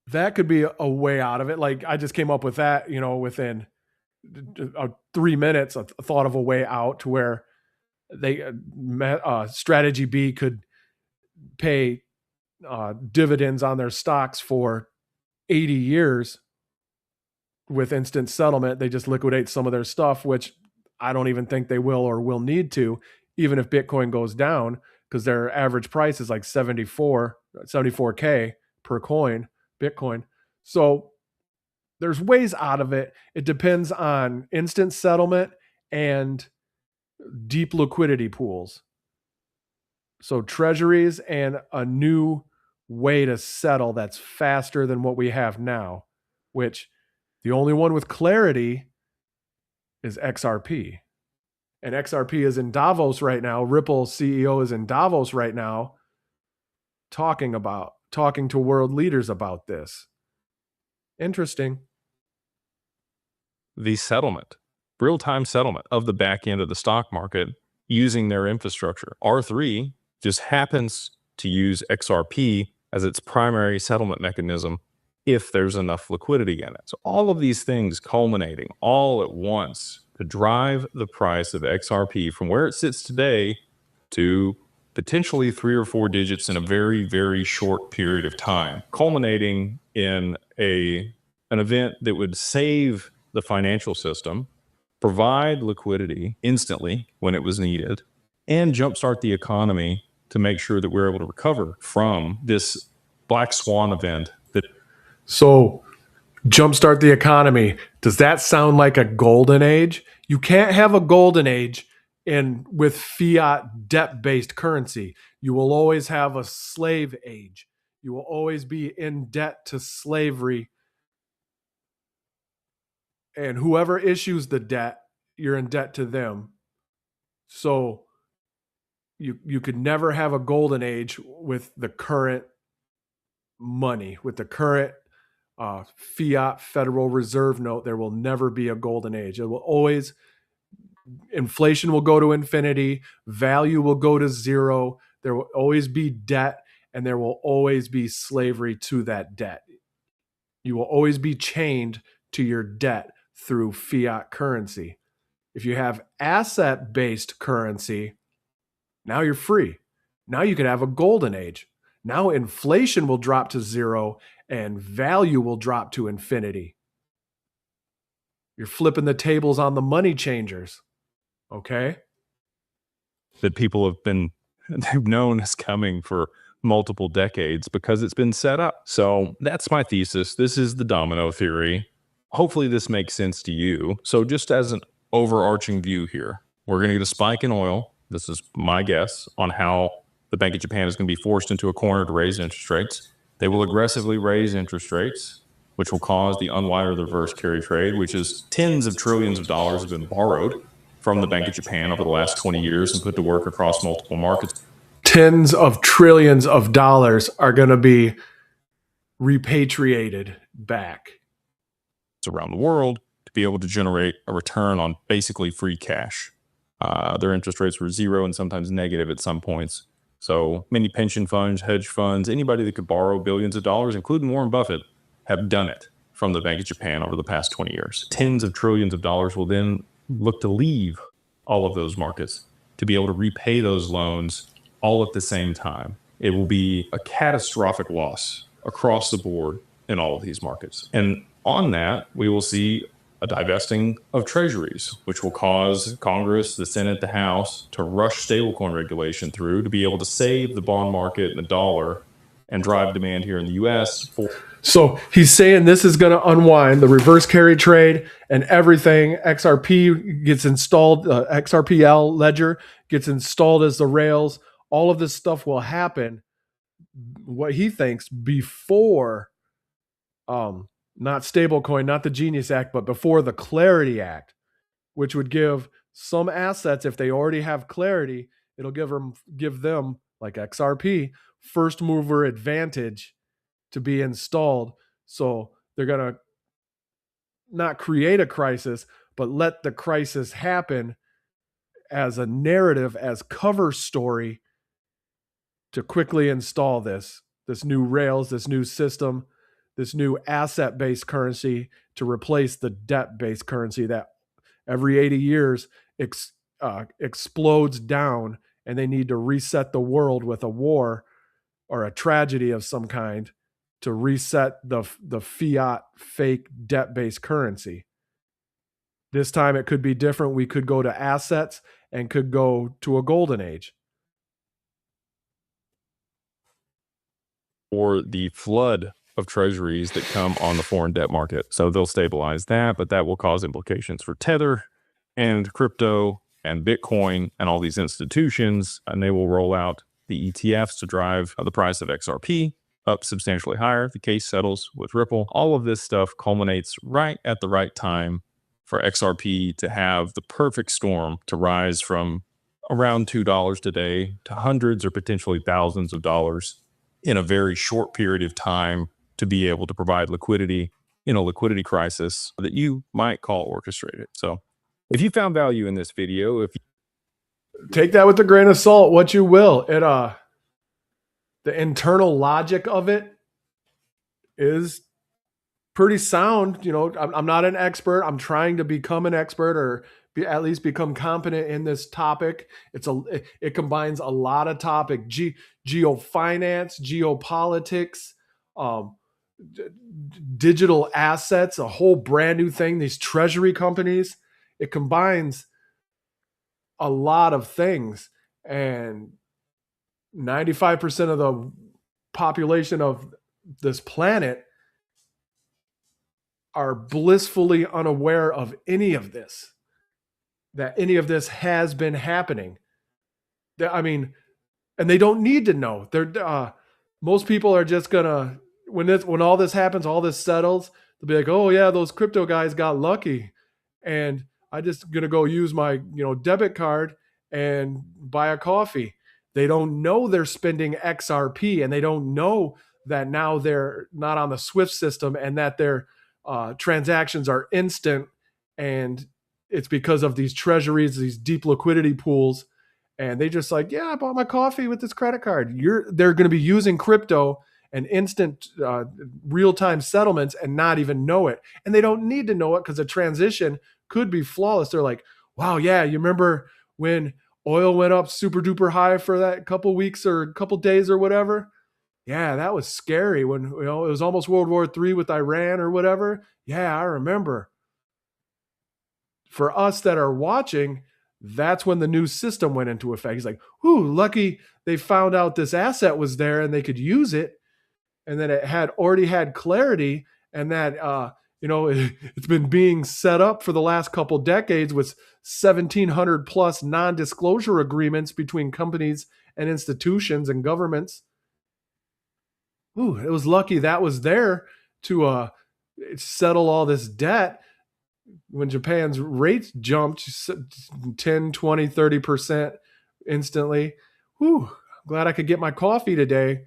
that could be a way out of it. Like I just came up with that, within 3 minutes, I thought of a way out to where strategy B could pay dividends on their stocks for 80 years. With instant settlement, they just liquidate some of their stuff, which I don't even think they will or will need to, even if Bitcoin goes down, because their average price is like 74K per coin, Bitcoin. So there's ways out of it. It depends on instant settlement and deep liquidity pools. So treasuries and a new way to settle that's faster than what we have now. which the only one with clarity is XRP. And XRP is in Davos right now. Ripple CEO is in Davos right now talking to world leaders about this. Interesting. The settlement, real-time settlement of the back end of the stock market using their infrastructure. R3 just happens to use XRP as its primary settlement mechanism if there's enough liquidity in it. So all of these things culminating all at once to drive the price of XRP from where it sits today to potentially 3 or 4 digits in a very, very short period of time, culminating in an event that would save the financial system, provide liquidity instantly when it was needed, and jumpstart the economy to make sure that we're able to recover from this black swan event. So, jumpstart the economy. Does that sound like a golden age? You can't have a golden age with fiat debt-based currency. You will always have a slave age. You will always be in debt to slavery. And whoever issues the debt, you're in debt to them. So you could never have a golden age with the current money, with the current fiat Federal Reserve note. There will never be a golden age. It will always, inflation will go to infinity, value will go to zero. There will always be debt, and there will always be slavery to that debt. You will always be chained to your debt through fiat currency. If you have asset-based currency, now you're free. Now you can have a golden age. Now inflation will drop to zero and value will drop to infinity. You're flipping the tables on the money changers. Okay? That people they've known is coming for multiple decades because it's been set up. So that's my thesis. This is the domino theory. Hopefully this makes sense to you. So just as an overarching view here, we're going to get a spike in oil. This is my guess on how the Bank of Japan is going to be forced into a corner to raise interest rates. They will aggressively raise interest rates, which will cause the unwind of the reverse carry trade, which is tens of trillions of dollars have been borrowed from the Bank of Japan over the last 20 years and put to work across multiple markets. Tens of trillions of dollars are going to be repatriated back around the world to be able to generate a return on basically free cash. Their interest rates were zero and sometimes negative at some points. So many pension funds, hedge funds, anybody that could borrow billions of dollars, including Warren Buffett, have done it from the Bank of Japan over the past 20 years. Tens of trillions of dollars will then look to leave all of those markets to be able to repay those loans all at the same time. It will be a catastrophic loss across the board in all of these markets. And on that, we will see a divesting of Treasuries, which will cause Congress, the Senate, the House to rush stablecoin regulation through to be able to save the bond market and the dollar and drive demand here in the U.S. So he's saying this is going to unwind the reverse carry trade and everything. XRP gets installed, XRPL ledger gets installed as the rails. All of this stuff will happen, what he thinks, before not stablecoin, not the Genius Act, but before the Clarity Act, which would give some assets, if they already have clarity, it'll give them like XRP, first mover advantage to be installed. So they're going to not create a crisis, but let the crisis happen as a narrative, as cover story to quickly install this new rails, this new system, this new asset-based currency to replace the debt-based currency that every 80 years explodes down, and they need to reset the world with a war or a tragedy of some kind to reset the fiat fake debt-based currency. This time it could be different. We could go to assets and could go to a golden age. Or the flood of treasuries that come on the foreign debt market. So they'll stabilize that, but that will cause implications for Tether and crypto and Bitcoin and all these institutions, and they will roll out the ETFs to drive the price of XRP. up substantially higher. The case settles with Ripple. All of this stuff culminates right at the right time for XRP to have the perfect storm to rise from around $2 today to hundreds or potentially thousands of dollars in a very short period of time, to be able to provide liquidity in a liquidity crisis that you might call orchestrated. So if you found value in this video, if you take that with a grain of salt, what you will. It the internal logic of it is pretty sound. You know, I'm not an expert. I'm trying to become an expert, or at least become competent in this topic. It combines a lot of topic: geofinance, geopolitics, digital assets, a whole brand new thing. These treasury companies. It combines a lot of things, and 95% of the population of this planet are blissfully unaware of any of this, that any of this has been happening. I mean, and they don't need to know. Most people are just gonna, when all this happens, all this settles, they'll be like, oh yeah, those crypto guys got lucky, and I just gonna go use my debit card and buy a coffee. They don't know they're spending XRP, and they don't know that now they're not on the Swift system, and that their transactions are instant, and it's because of these treasuries, these deep liquidity pools. And they just like, yeah, I bought my coffee with this credit card. They're going to be using crypto and instant real-time settlements and not even know it. And they don't need to know it, because the transition could be flawless. They're like, wow, yeah, you remember when oil went up super duper high for that couple weeks or couple days or whatever? Yeah, that was scary when it was almost World War III with Iran or whatever. Yeah, I remember. For us that are watching, that's when the new system went into effect. He's like, ooh, lucky they found out this asset was there and they could use it. And then it had already had clarity, and that it's been being set up for the last couple decades with 1,700 plus non-disclosure agreements between companies and institutions and governments. Ooh, it was lucky that was there to settle all this debt when Japan's rates jumped 10, 20, 30% instantly. Whew, I'm glad I could get my coffee today.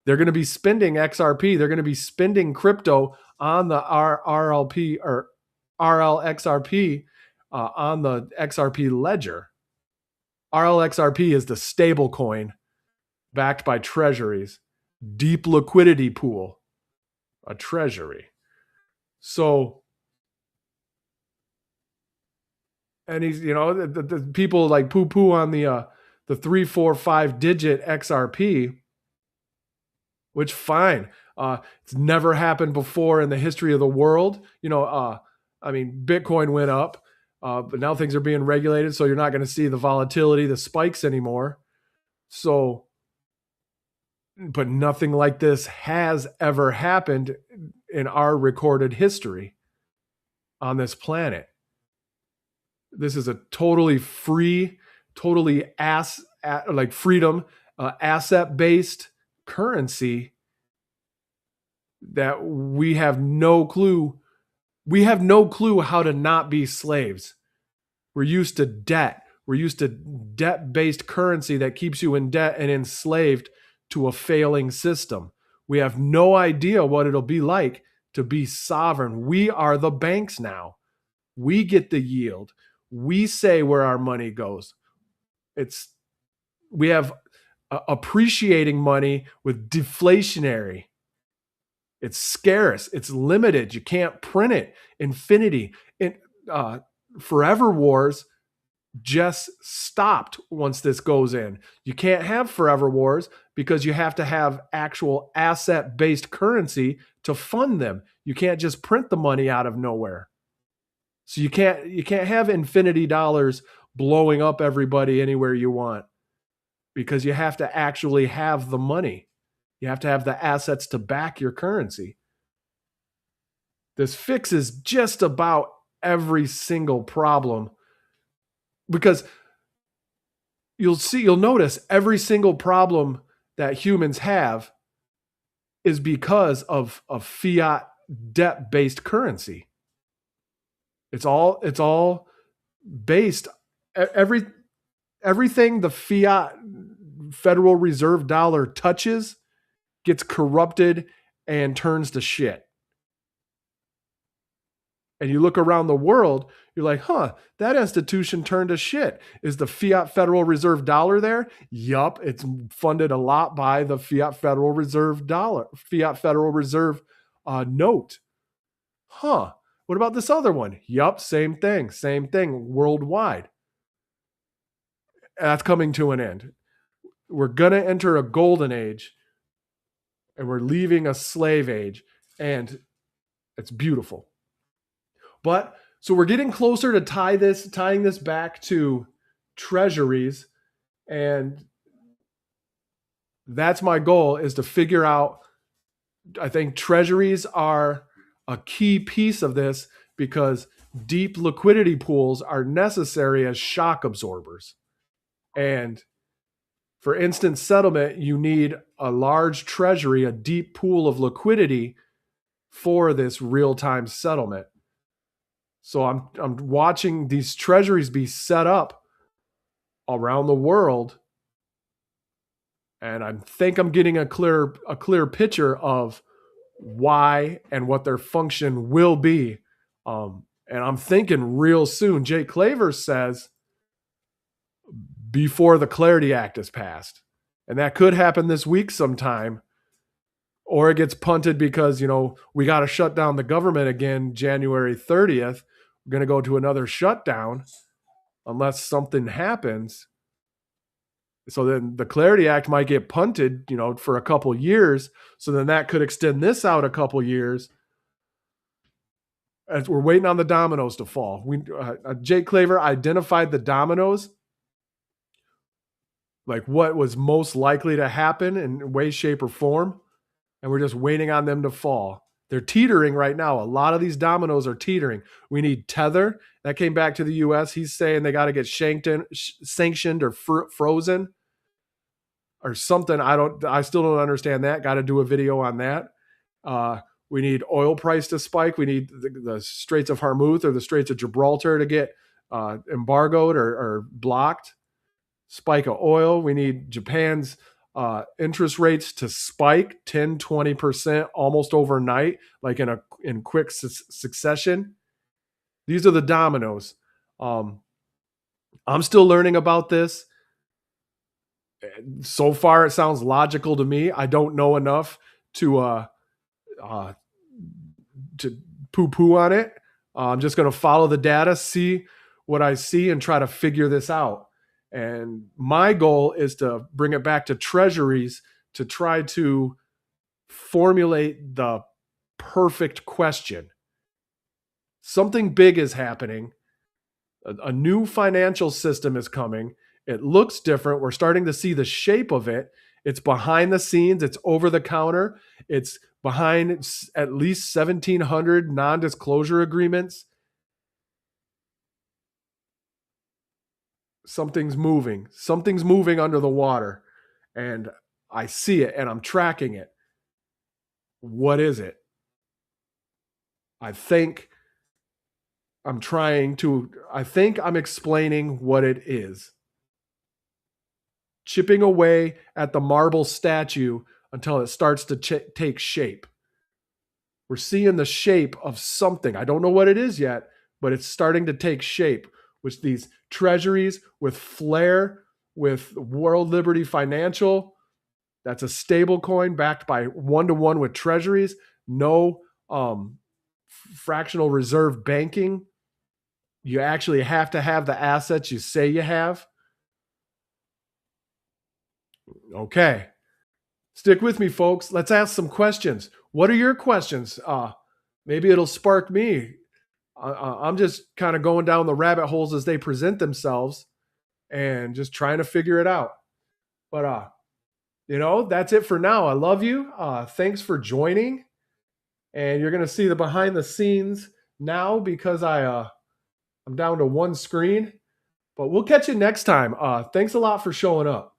They're going to be spending XRP. They're going to be spending crypto on the RLP or RLXRP on the XRP ledger. RLXRP is the stable coin backed by treasuries. Deep liquidity pool, a treasury. So, and he's, the people like poo on the 3, 4, 5 digit XRP, which fine. It's never happened before in the history of the world. Bitcoin went up, but now things are being regulated, so you're not going to see the volatility, the spikes anymore. So, but nothing like this has ever happened in our recorded history on this planet. This is a totally free, totally freedom, asset-based currency that we have no clue. We have no clue how to not be slaves. We're used to debt. We're used to debt-based currency that keeps you in debt and enslaved to a failing system. We have no idea what it'll be like to be sovereign. We are the banks now. We get the yield. We say where our money goes. We have appreciating money with deflationary. It's scarce. It's limited. You can't print it. Infinity. Forever wars just stopped once this goes in. You can't have forever wars because you have to have actual asset-based currency to fund them. You can't just print the money out of nowhere. So you can't have infinity dollars blowing up everybody anywhere you want, because you have to actually have the money. You have to have the assets to back your currency. This fixes just about every single problem, because you'll notice every single problem that humans have is because of fiat debt-based currency. It's all based, everything the fiat Federal Reserve dollar touches gets corrupted and turns to shit. And you look around the world, you're like, huh, that institution turned to shit. Is the fiat Federal Reserve dollar there? Yup, it's funded a lot by the fiat Federal Reserve dollar, fiat Federal Reserve note. Huh, what about this other one? Yup, same thing worldwide. That's coming to an end. We're going to enter a golden age, and we're leaving a slave age, and it's beautiful. But so we're getting closer to tying this back to treasuries, and that's my goal, is to figure out, I think treasuries are a key piece of this because deep liquidity pools are necessary as shock absorbers. And for instant settlement, you need a large treasury, a deep pool of liquidity for this real-time settlement. So I'm watching these treasuries be set up around the world, and I think I'm getting a clear picture of why and what their function will be. And I'm thinking real soon. Jay Claver says before the Clarity Act is passed, and that could happen this week sometime, or it gets punted because, we got to shut down the government again January 30th. We're going to go to another shutdown unless something happens. So then the Clarity Act might get punted, for a couple years. So then that could extend this out a couple years. As we're waiting on the dominoes to fall. Jake Claver identified the dominoes, like what was most likely to happen in way, shape, or form. And we're just waiting on them to fall. They're teetering right now. A lot of these dominoes are teetering. We need Tether. That came back to the U.S. He's saying they got to get sanctioned or frozen or something. I still don't understand that. Got to do a video on that. We need oil price to spike. We need the Straits of Hormuz or the Straits of Gibraltar to get embargoed or blocked. Spike of oil. We need Japan's interest rates to spike 10-20% almost overnight, like in quick succession. These are the dominoes. I'm still learning about this. So far, it sounds logical to me. I don't know enough to poo-poo on it. I'm just going to follow the data, see what I see, and try to figure this out. And my goal is to bring it back to treasuries to try to formulate the perfect question. Something big is happening. A new financial system is coming. It looks different. We're starting to see the shape of it. It's behind the scenes. It's over the counter. It's behind at least 1,700 non-disclosure agreements. Something's moving. Something's moving under the water. And I see it and I'm tracking it. What is it? I think I'm explaining what it is. Chipping away at the marble statue until it starts to take shape. We're seeing the shape of something. I don't know what it is yet, but it's starting to take shape. With these treasuries, with FLR, with World Liberty Financial, that's a stable coin backed by 1-to-1 with treasuries, no fractional reserve banking. You actually have to have the assets you say you have. Okay. Stick with me, folks. Let's ask some questions. What are your questions? Maybe it'll spark me. I'm just kind of going down the rabbit holes as they present themselves and just trying to figure it out. But, that's it for now. I love you. Thanks for joining. And you're going to see the behind the scenes now because I'm down to one screen. But we'll catch you next time. Thanks a lot for showing up.